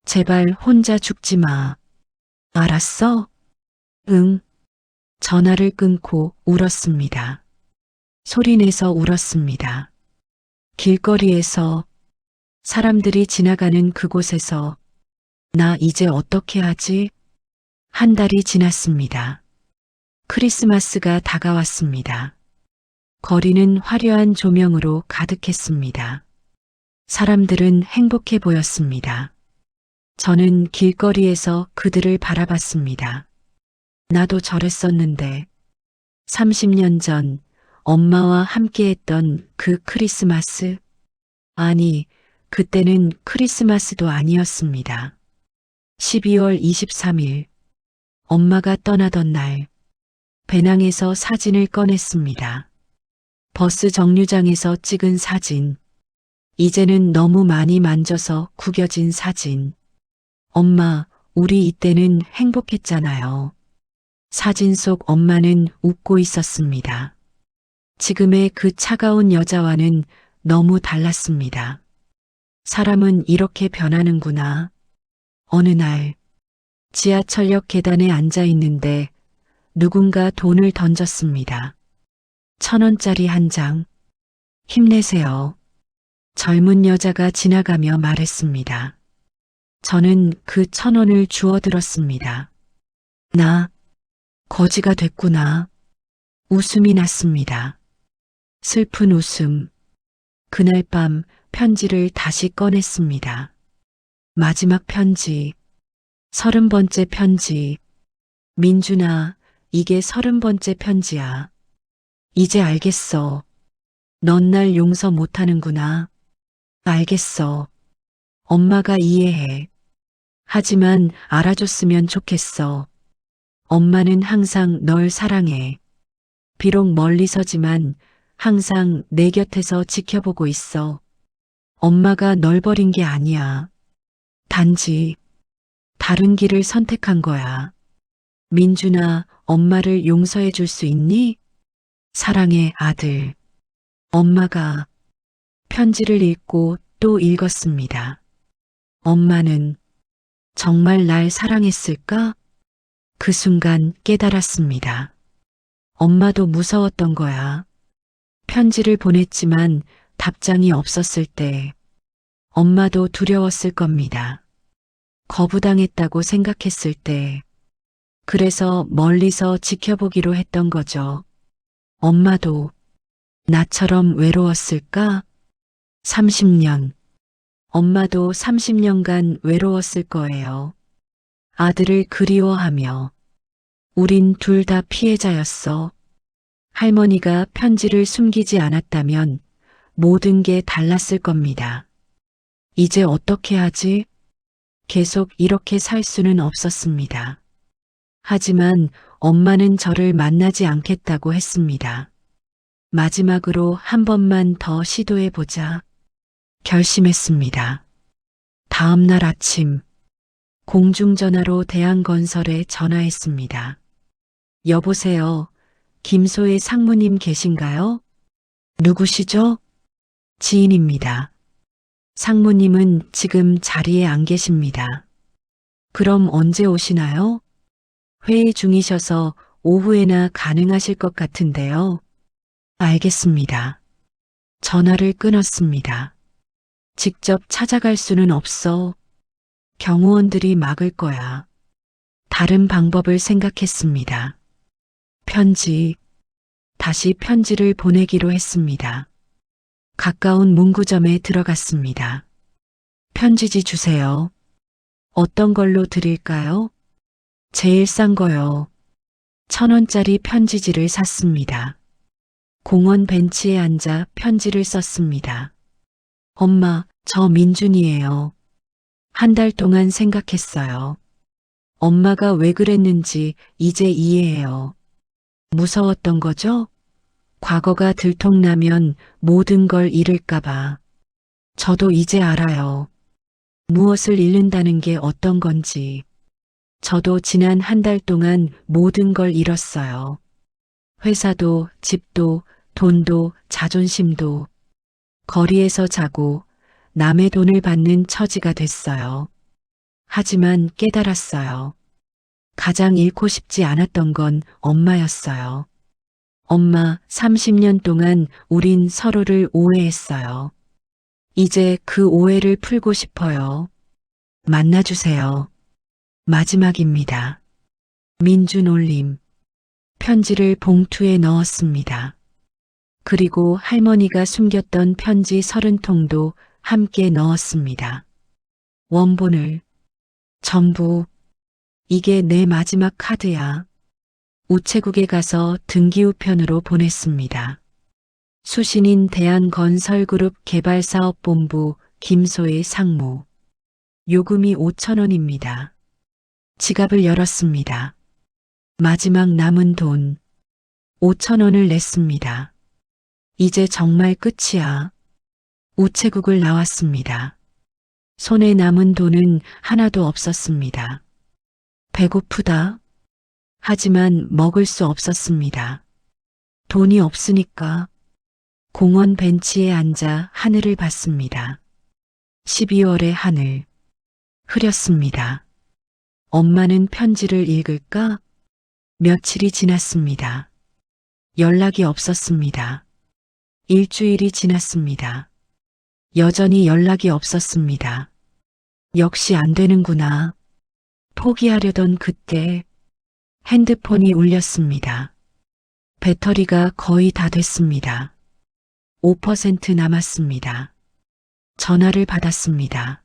제발 혼자 죽지 마. 알았어? 응. 전화를 끊고 울었습니다. 소리내서 울었습니다. 길거리에서, 사람들이 지나가는 그곳에서, 나 이제 어떻게 하지? 한 달이 지났습니다. 크리스마스가 다가왔습니다. 거리는 화려한 조명으로 가득했습니다. 사람들은 행복해 보였습니다. 저는 길거리에서 그들을 바라봤습니다. 나도 저랬었는데 30년 전 엄마와 함께했던 그 크리스마스. 아니, 그때는 크리스마스도 아니었습니다. 12월 23일, 엄마가 떠나던 날, 배낭에서 사진을 꺼냈습니다. 버스 정류장에서 찍은 사진. 이제는 너무 많이 만져서 구겨진 사진. 엄마, 우리 이때는 행복했잖아요. 사진 속 엄마는 웃고 있었습니다. 지금의 그 차가운 여자와는 너무 달랐습니다. 사람은 이렇게 변하는구나. 어느 날 지하철역 계단에 앉아 있는데 누군가 돈을 던졌습니다. 1,000원짜리 한 장. 힘내세요. 젊은 여자가 지나가며 말했습니다. 저는 그 1,000원을 주워들었습니다. 나 거지가 됐구나. 웃음이 났습니다. 슬픈 웃음. 그날 밤 편지를 다시 꺼냈습니다. 마지막 편지. 30번째 편지. 민준아, 이게 30번째 편지야. 이제 알겠어. 넌 날 용서 못하는구나. 알겠어. 엄마가 이해해. 하지만 알아줬으면 좋겠어. 엄마는 항상 널 사랑해. 비록 멀리서지만 항상 내 곁에서 지켜보고 있어. 엄마가 널 버린 게 아니야. 단지 다른 길을 선택한 거야. 민준아, 엄마를 용서해 줄 수 있니? 사랑해, 아들. 엄마가 편지를 읽고 또 읽었습니다. 엄마는 정말 날 사랑했을까? 그 순간 깨달았습니다. 엄마도 무서웠던 거야. 편지를 보냈지만 답장이 없었을 때 엄마도 두려웠을 겁니다. 거부당했다고 생각했을 때, 그래서 멀리서 지켜보기로 했던 거죠. 엄마도 나처럼 외로웠을까? 30년. 엄마도 30년간 외로웠을 거예요. 아들을 그리워하며. 우린 둘 다 피해자였어. 할머니가 편지를 숨기지 않았다면 모든 게 달랐을 겁니다. 이제 어떻게 하지? 계속 이렇게 살 수는 없었습니다. 하지만 엄마는 저를 만나지 않겠다고 했습니다. 마지막으로 한 번만 더 시도해보자. 결심했습니다. 다음 날 아침, 공중전화로 대한건설에 전화했습니다. 여보세요. 김소혜 상무님 계신가요? 누구시죠? 지인입니다. 상무님은 지금 자리에 안 계십니다. 그럼 언제 오시나요? 회의 중이셔서 오후에나 가능하실 것 같은데요. 알겠습니다. 전화를 끊었습니다. 직접 찾아갈 수는 없어. 경호원들이 막을 거야. 다른 방법을 생각했습니다. 편지. 다시 편지를 보내기로 했습니다. 가까운 문구점에 들어갔습니다. 편지지 주세요. 어떤 걸로 드릴까요? 제일 싼 거요. 1,000원짜리 편지지를 샀습니다. 공원 벤치에 앉아 편지를 썼습니다. 엄마, 저 민준이에요. 한 달 동안 생각했어요. 엄마가 왜 그랬는지 이제 이해해요. 무서웠던 거죠? 과거가 들통나면 모든 걸 잃을까봐. 저도 이제 알아요. 무엇을 잃는다는 게 어떤 건지. 저도 지난 한 달 동안 모든 걸 잃었어요. 회사도, 집도, 돈도, 자존심도. 거리에서 자고 남의 돈을 받는 처지가 됐어요. 하지만 깨달았어요. 가장 잃고 싶지 않았던 건 엄마였어요. 엄마, 30년 동안 우린 서로를 오해했어요. 이제 그 오해를 풀고 싶어요. 만나주세요. 마지막입니다. 민준 올림. 편지를 봉투에 넣었습니다. 그리고 할머니가 숨겼던 편지 30통도 함께 넣었습니다. 원본을. 전부. 이게 내 마지막 카드야. 우체국에 가서 등기우편으로 보냈습니다. 수신인 대한건설그룹 개발사업본부 김소혜 상무. 요금이 5,000원입니다. 지갑을 열었습니다. 마지막 남은 돈 5,000원을 냈습니다. 이제 정말 끝이야. 우체국을 나왔습니다. 손에 남은 돈은 하나도 없었습니다. 배고프다. 하지만 먹을 수 없었습니다. 돈이 없으니까 공원 벤치에 앉아 하늘을 봤습니다. 12월의 하늘. 흐렸습니다. 엄마는 편지를 읽을까? 며칠이 지났습니다. 연락이 없었습니다. 일주일이 지났습니다. 여전히 연락이 없었습니다. 역시 안 되는구나. 포기하려던 그때 핸드폰이 울렸습니다. 배터리가 거의 다 됐습니다. 5% 남았습니다. 전화를 받았습니다.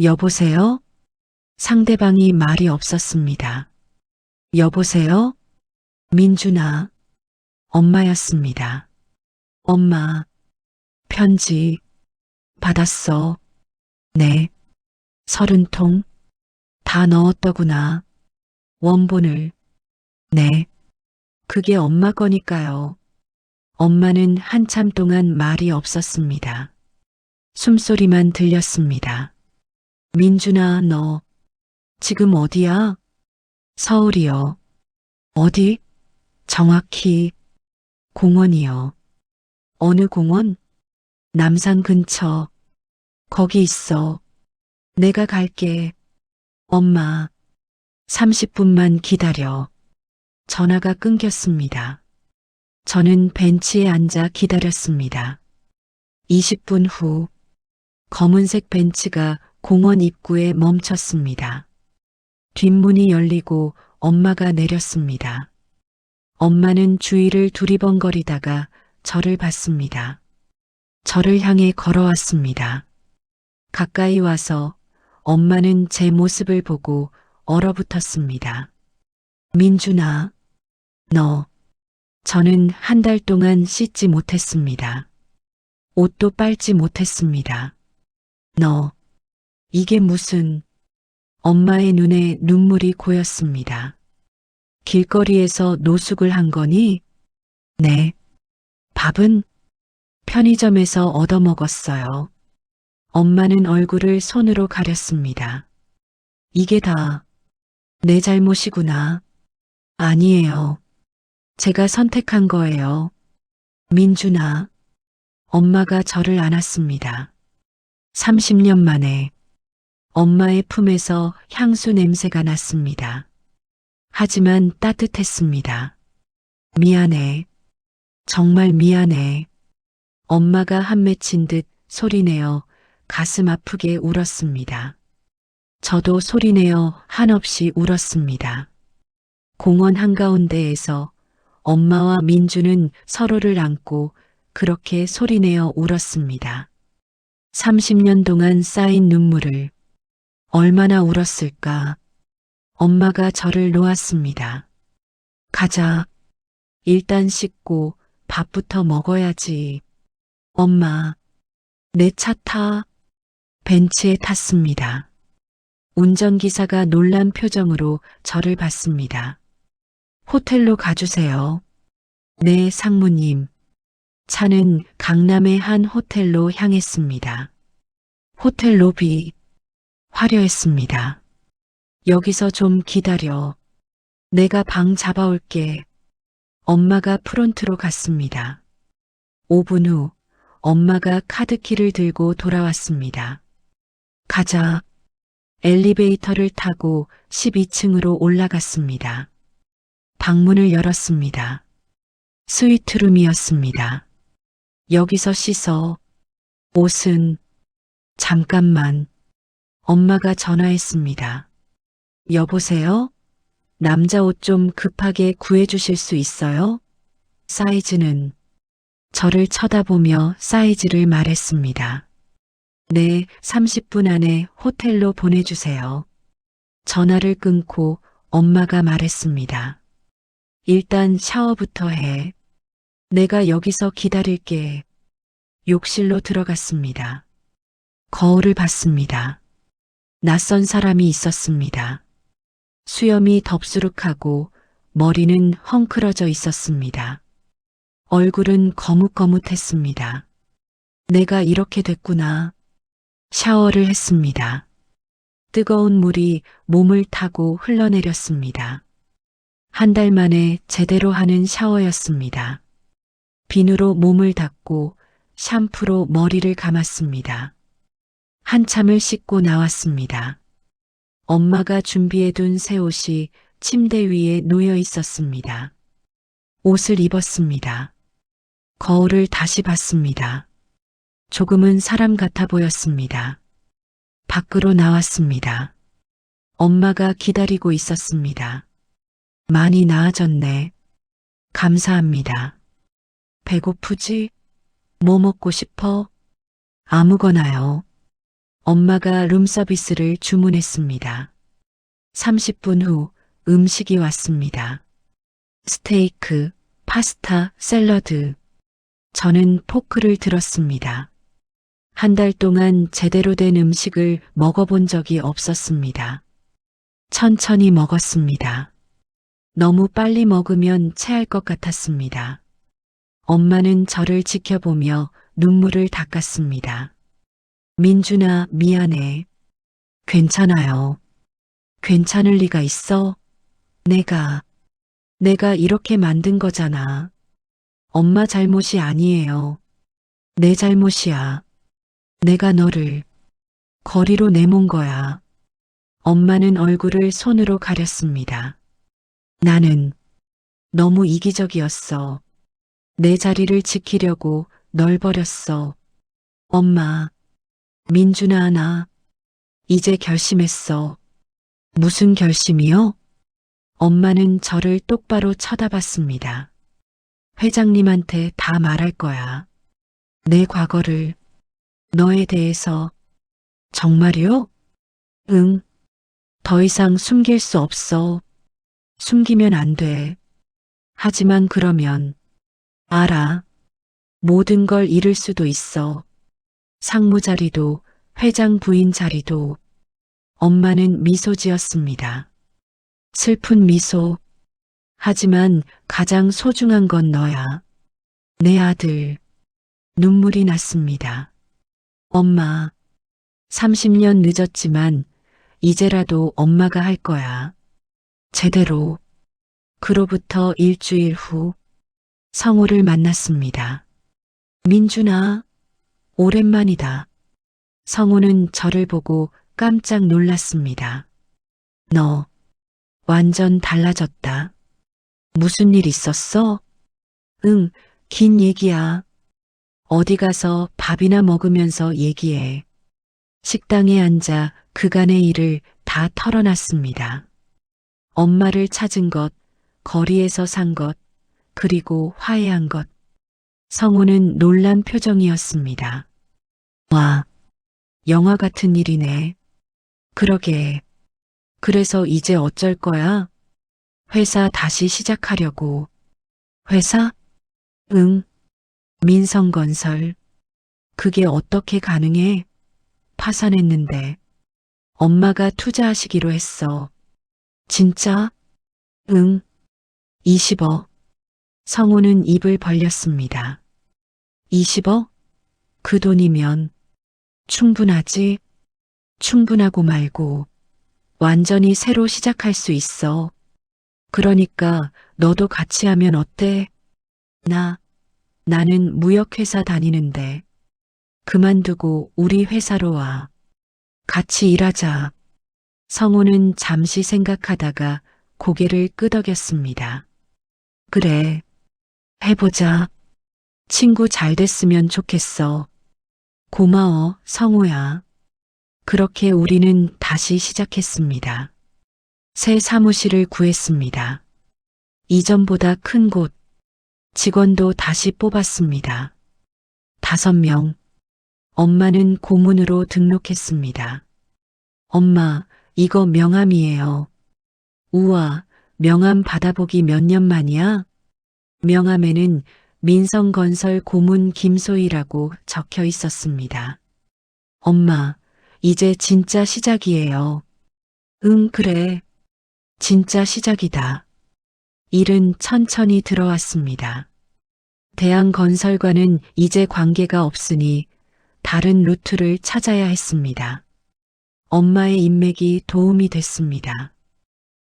여보세요? 상대방이 말이 없었습니다. 여보세요? 민준아. 엄마였습니다. 엄마, 편지 받았어. 네. 30통 다 넣었더구나. 원본을. 네. 그게 엄마 거니까요. 엄마는 한참 동안 말이 없었습니다. 숨소리만 들렸습니다. 민준아, 너 지금 어디야? 서울이요. 어디? 정확히 공원이요. 어느 공원? 남산 근처. 거기 있어. 내가 갈게. 엄마, 30분만 기다려. 전화가 끊겼습니다. 저는 벤치에 앉아 기다렸습니다. 20분 후 검은색 벤츠가 공원 입구에 멈췄습니다. 뒷문이 열리고 엄마가 내렸습니다. 엄마는 주위를 두리번거리다가 저를 봤습니다. 저를 향해 걸어왔습니다. 가까이 와서 엄마는 제 모습을 보고 얼어붙었습니다. 민준아, 너. 저는 한 달 동안 씻지 못했습니다. 옷도 빨지 못했습니다. 너. 이게 무슨. 엄마의 눈에 눈물이 고였습니다. 길거리에서 노숙을 한 거니? 네. 밥은? 편의점에서 얻어먹었어요. 엄마는 얼굴을 손으로 가렸습니다. 이게 다 내 잘못이구나. 아니에요. 제가 선택한 거예요. 민준아. 엄마가 저를 안았습니다. 30년 만에 엄마의 품에서 향수 냄새가 났습니다. 하지만 따뜻했습니다. 미안해. 정말 미안해. 엄마가 한 맺힌 듯 소리내어 가슴 아프게 울었습니다. 저도 소리내어 한없이 울었습니다. 공원 한가운데에서 엄마와 민주는 서로를 안고 그렇게 소리내어 울었습니다. 30년 동안 쌓인 눈물을 얼마나 울었을까. 엄마가 저를 놓았습니다. 가자. 일단 씻고 밥부터 먹어야지. 엄마, 내 차 타. 벤츠에 탔습니다. 운전기사가 놀란 표정으로 저를 봤습니다. 호텔로 가주세요. 네, 상무님. 차는 강남의 한 호텔로 향했습니다. 호텔 로비. 화려했습니다. 여기서 좀 기다려. 내가 방 잡아올게. 엄마가 프론트로 갔습니다. 5분 후 엄마가 카드키를 들고 돌아왔습니다. 가자. 엘리베이터를 타고 12층으로 올라갔습니다. 방문을 열었습니다. 스위트룸이었습니다. 여기서 씻어. 옷은. 잠깐만. 엄마가 전화했습니다. 여보세요? 남자 옷 좀 급하게 구해주실 수 있어요? 사이즈는. 저를 쳐다보며 사이즈를 말했습니다. 네, 30분 안에 호텔로 보내주세요. 전화를 끊고 엄마가 말했습니다. 일단 샤워부터 해. 내가 여기서 기다릴게. 욕실로 들어갔습니다. 거울을 봤습니다. 낯선 사람이 있었습니다. 수염이 덥수룩하고 머리는 헝클어져 있었습니다. 얼굴은 거뭇거뭇했습니다. 내가 이렇게 됐구나. 샤워를 했습니다. 뜨거운 물이 몸을 타고 흘러내렸습니다. 한 달 만에 제대로 하는 샤워였습니다. 비누로 몸을 닦고 샴푸로 머리를 감았습니다. 한참을 씻고 나왔습니다. 엄마가 준비해둔 새 옷이 침대 위에 놓여 있었습니다. 옷을 입었습니다. 거울을 다시 봤습니다. 조금은 사람 같아 보였습니다. 밖으로 나왔습니다. 엄마가 기다리고 있었습니다. 많이 나아졌네. 감사합니다. 배고프지? 뭐 먹고 싶어? 아무거나요. 엄마가 룸서비스를 주문했습니다. 30분 후 음식이 왔습니다. 스테이크, 파스타, 샐러드. 저는 포크를 들었습니다. 한 달 동안 제대로 된 음식을 먹어본 적이 없었습니다. 천천히 먹었습니다. 너무 빨리 먹으면 체할 것 같았습니다. 엄마는 저를 지켜보며 눈물을 닦았습니다. 민준아, 미안해. 괜찮아요. 괜찮을 리가 있어? 내가 이렇게 만든 거잖아. 엄마 잘못이 아니에요. 내 잘못이야. 내가 너를 거리로 내몬 거야. 엄마는 얼굴을 손으로 가렸습니다. 나는 너무 이기적이었어. 내 자리를 지키려고 널 버렸어. 엄마, 민준아, 나 이제 결심했어. 무슨 결심이요? 엄마는 저를 똑바로 쳐다봤습니다. 회장님한테 다 말할 거야. 내 과거를, 너에 대해서. 정말요? 응. 더 이상 숨길 수 없어. 숨기면 안 돼. 하지만 그러면, 알아. 모든 걸 잃을 수도 있어. 상무 자리도, 회장 부인 자리도. 엄마는 미소 지었습니다. 슬픈 미소. 하지만 가장 소중한 건 너야. 내 아들. 눈물이 났습니다. 엄마, 30년 늦었지만 이제라도 엄마가 할 거야. 제대로. 그로부터 일주일 후 성우를 만났습니다. 민준아, 오랜만이다. 성우는 저를 보고 깜짝 놀랐습니다. 너 완전 달라졌다. 무슨 일 있었어? 응, 긴 얘기야. 어디 가서 밥이나 먹으면서 얘기해. 식당에 앉아 그간의 일을 다 털어놨습니다. 엄마를 찾은 것, 거리에서 산 것, 그리고 화해한 것. 성우는 놀란 표정이었습니다. 와, 영화 같은 일이네. 그러게. 그래서 이제 어쩔 거야? 회사 다시 시작하려고. 회사? 응. 민성건설. 그게 어떻게 가능해? 파산했는데. 엄마가 투자하시기로 했어. 진짜? 응. 20억. 성우는 입을 벌렸습니다. 20억? 그 돈이면 충분하지? 충분하고 말고 완전히 새로 시작할 수 있어. 그러니까 너도 같이 하면 어때? 나는 무역회사 다니는데 그만두고 우리 회사로 와. 같이 일하자. 성우는 잠시 생각하다가 고개를 끄덕였습니다. 그래, 해보자. 친구 잘 됐으면 좋겠어. 고마워, 성우야. 그렇게 우리는 다시 시작했습니다. 새 사무실을 구했습니다. 이전보다 큰 곳, 직원도 다시 뽑았습니다. 5명. 엄마는 고문으로 등록했습니다. 엄마, 이거 명함이에요. 우와, 명함 받아보기 몇 년 만이야? 명함에는 민성건설 고문 김소희라고 적혀 있었습니다. 엄마, 이제 진짜 시작이에요. 응, 그래. 진짜 시작이다. 일은 천천히 들어왔습니다. 대한건설과는 이제 관계가 없으니 다른 루트를 찾아야 했습니다. 엄마의 인맥이 도움이 됐습니다.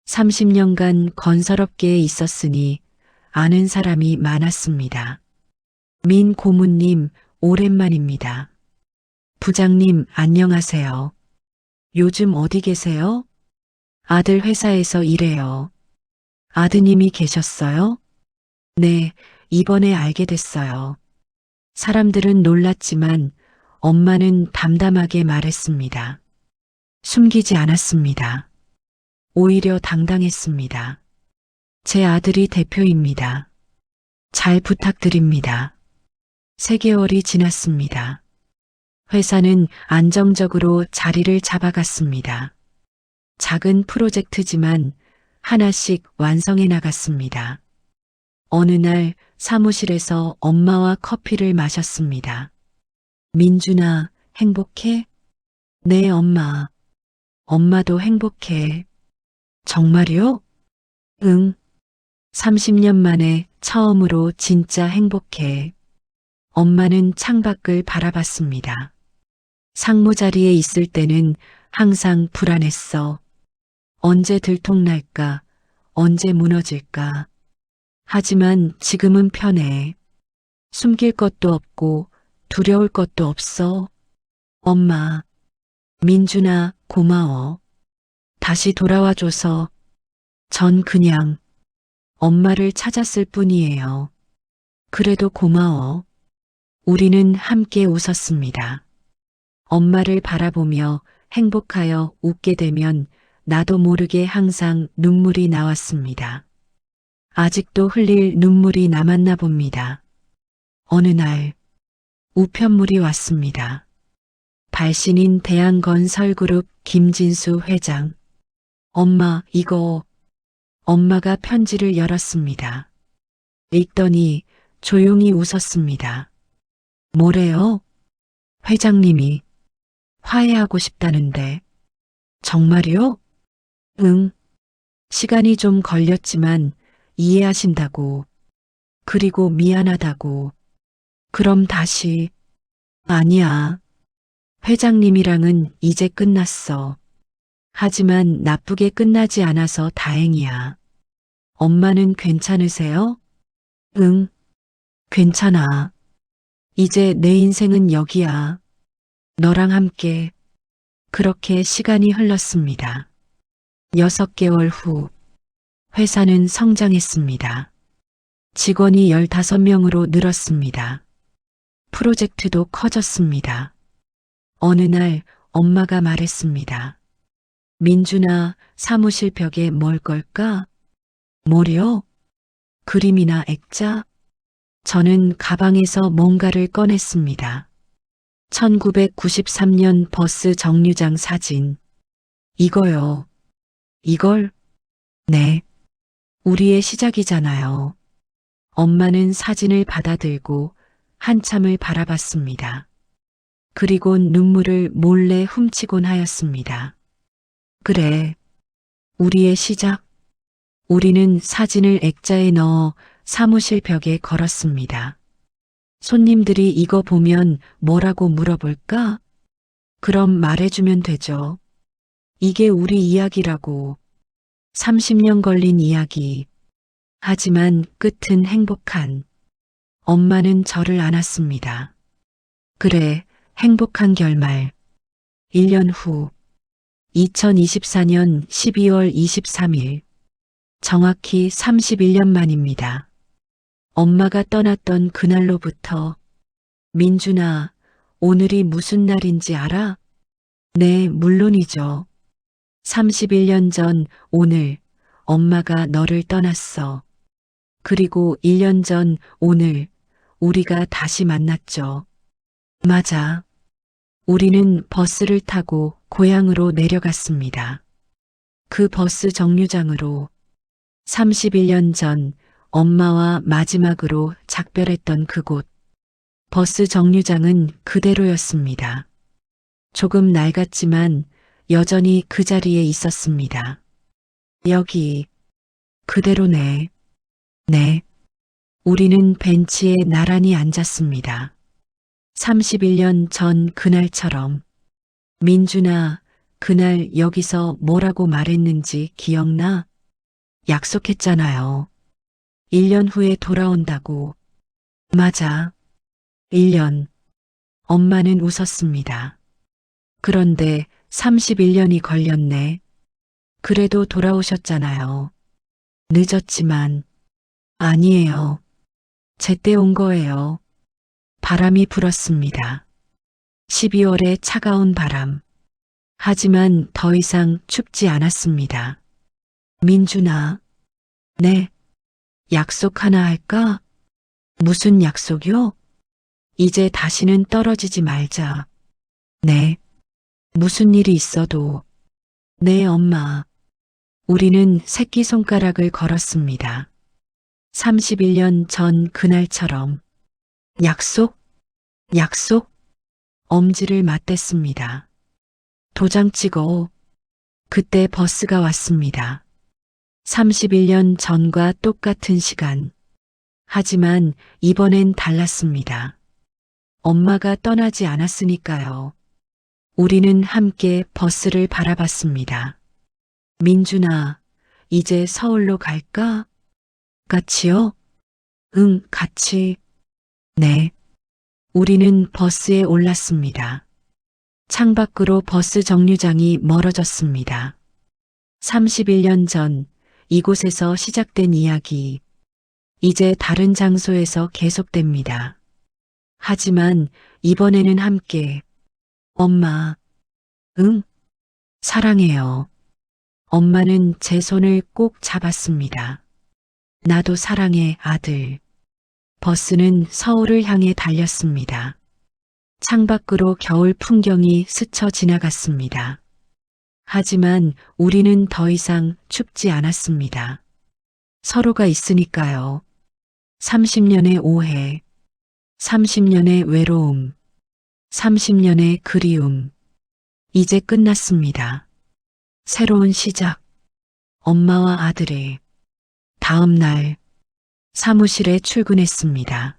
30년간 건설업계에 있었으니 아는 사람이 많았습니다. 민 고문님, 오랜만입니다. 부장님, 안녕하세요. 요즘 어디 계세요? 아들 회사에서 일해요. 아드님이 계셨어요? 네, 이번에 알게 됐어요. 사람들은 놀랐지만 엄마는 담담하게 말했습니다. 숨기지 않았습니다. 오히려 당당했습니다. 제 아들이 대표입니다. 잘 부탁드립니다. 3개월이 지났습니다. 회사는 안정적으로 자리를 잡아갔습니다. 작은 프로젝트지만 하나씩 완성해 나갔습니다. 어느 날 사무실에서 엄마와 커피를 마셨습니다. 민준아, 행복해? 네, 엄마. 엄마도 행복해. 정말요? 응. 30년 만에 처음으로 진짜 행복해. 엄마는 창밖을 바라봤습니다. 상무 자리에 있을 때는 항상 불안했어. 언제 들통날까? 언제 무너질까? 하지만 지금은 편해. 숨길 것도 없고 두려울 것도 없어. 엄마, 민준아, 고마워. 다시 돌아와줘서 전 그냥 엄마를 찾았을 뿐이에요. 그래도 고마워. 우리는 함께 웃었습니다. 엄마를 바라보며 행복하여 웃게 되면 나도 모르게 항상 눈물이 나왔습니다. 아직도 흘릴 눈물이 남았나 봅니다. 어느 날 우편물이 왔습니다. 발신인 대한건설그룹 김진수 회장. 엄마, 이거. 엄마가 편지를 열었습니다. 읽더니 조용히 웃었습니다. 뭐래요? 회장님이 화해하고 싶다는데. 정말요? 응. 시간이 좀 걸렸지만 이해하신다고. 그리고 미안하다고. 그럼 다시. 아니야. 회장님이랑은 이제 끝났어. 하지만 나쁘게 끝나지 않아서 다행이야. 엄마는 괜찮으세요? 응. 괜찮아. 이제 내 인생은 여기야. 너랑 함께. 그렇게 시간이 흘렀습니다. 6개월 후, 회사는 성장했습니다. 직원이 15명으로 늘었습니다. 프로젝트도 커졌습니다. 어느 날 엄마가 말했습니다. 민준아, 사무실 벽에 뭘 걸까? 뭐려? 그림이나 액자? 저는 가방에서 뭔가를 꺼냈습니다. 1993년 버스 정류장 사진. 이거요. 이걸? 네. 우리의 시작이잖아요. 엄마는 사진을 받아들고 한참을 바라봤습니다. 그리곤 눈물을 몰래 훔치곤 하였습니다. 그래. 우리의 시작. 우리는 사진을 액자에 넣어 사무실 벽에 걸었습니다. 손님들이 이거 보면 뭐라고 물어볼까? 그럼 말해주면 되죠. 이게 우리 이야기라고. 30년 걸린 이야기. 하지만 끝은 행복한. 엄마는 저를 안았습니다. 그래, 행복한 결말. 1년 후, 2024년 12월 23일. 정확히 31년 만입니다. 엄마가 떠났던 그날로부터 민준아, 오늘이 무슨 날인지 알아? 네, 물론이죠. 31년 전 오늘 엄마가 너를 떠났어. 그리고 1년 전 오늘 우리가 다시 만났죠. 맞아. 우리는 버스를 타고 고향으로 내려갔습니다. 그 버스 정류장으로 31년 전 엄마와 마지막으로 작별했던 그곳. 버스 정류장은 그대로였습니다. 조금 낡았지만 여전히 그 자리에 있었습니다. 여기, 그대로네. 네. 우리는 벤치에 나란히 앉았습니다. 31년 전 그날처럼. 민준아, 그날 여기서 뭐라고 말했는지 기억나? 약속했잖아요. 1년 후에 돌아온다고. 맞아. 1년. 엄마는 웃었습니다. 그런데 31년이 걸렸네. 그래도 돌아오셨잖아요. 늦었지만. 아니에요. 제때 온 거예요. 바람이 불었습니다. 12월의 차가운 바람. 하지만 더 이상 춥지 않았습니다. 민준아. 네. 약속 하나 할까? 무슨 약속이요? 이제 다시는 떨어지지 말자. 네. 무슨 일이 있어도. 네, 엄마. 우리는 새끼손가락을 걸었습니다. 31년 전 그날처럼. 약속? 약속? 엄지를 맞댔습니다. 도장 찍어. 그때 버스가 왔습니다. 31년 전과 똑같은 시간. 하지만 이번엔 달랐습니다. 엄마가 떠나지 않았으니까요. 우리는 함께 버스를 바라봤습니다. 민준아, 이제 서울로 갈까? 같이요? 응, 같이. 네. 우리는 버스에 올랐습니다. 창밖으로 버스 정류장이 멀어졌습니다. 31년 전 이곳에서 시작된 이야기, 이제 다른 장소에서 계속됩니다. 하지만 이번에는 함께. 엄마. 응? 사랑해요. 엄마는 제 손을 꼭 잡았습니다. 나도 사랑해, 아들. 버스는 서울을 향해 달렸습니다. 창밖으로 겨울 풍경이 스쳐 지나갔습니다. 하지만 우리는 더 이상 춥지 않았습니다. 서로가 있으니까요. 30년의 오해, 30년의 외로움, 30년의 그리움. 이제 끝났습니다. 새로운 시작. 엄마와 아들의. 다음 날 사무실에 출근했습니다.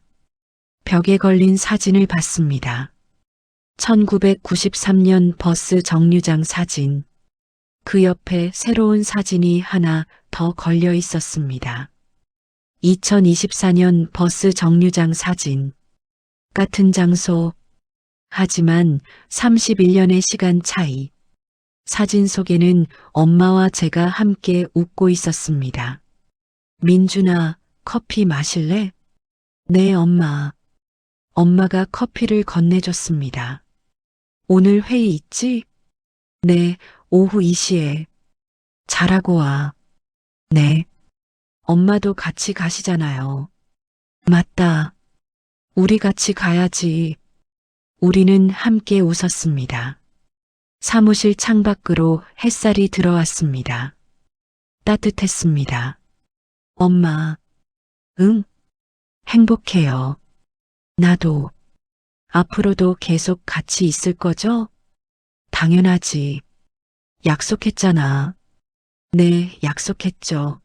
벽에 걸린 사진을 봤습니다. 1993년 버스 정류장 사진. 그 옆에 새로운 사진이 하나 더 걸려 있었습니다. 2024년 버스 정류장 사진. 같은 장소. 하지만 31년의 시간 차이. 사진 속에는 엄마와 제가 함께 웃고 있었습니다. 민준아, 커피 마실래? 네, 엄마. 엄마가 커피를 건네줬습니다. 오늘 회의 있지? 네, 오후 2시에. 잘하고 와. 네. 엄마도 같이 가시잖아요. 맞다. 우리 같이 가야지. 우리는 함께 웃었습니다. 사무실 창밖으로 햇살이 들어왔습니다. 따뜻했습니다. 엄마. 응? 행복해요. 나도. 앞으로도 계속 같이 있을 거죠? 당연하지. 약속했잖아. 네, 약속했죠.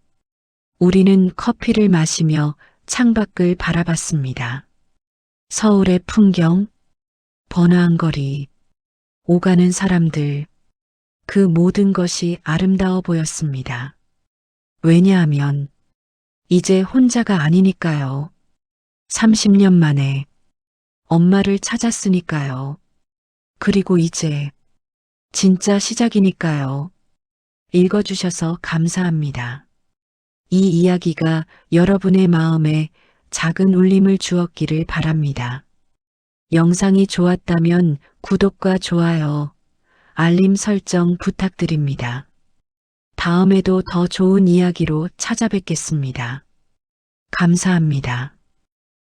우리는 커피를 마시며 창밖을 바라봤습니다. 서울의 풍경, 번화한 거리, 오가는 사람들, 그 모든 것이 아름다워 보였습니다. 왜냐하면 이제 혼자가 아니니까요. 30년 만에 엄마를 찾았으니까요. 그리고 이제 진짜 시작이니까요. 읽어주셔서 감사합니다. 이 이야기가 여러분의 마음에 작은 울림을 주었기를 바랍니다. 영상이 좋았다면 구독과 좋아요, 알림 설정 부탁드립니다. 다음에도 더 좋은 이야기로 찾아뵙겠습니다. 감사합니다.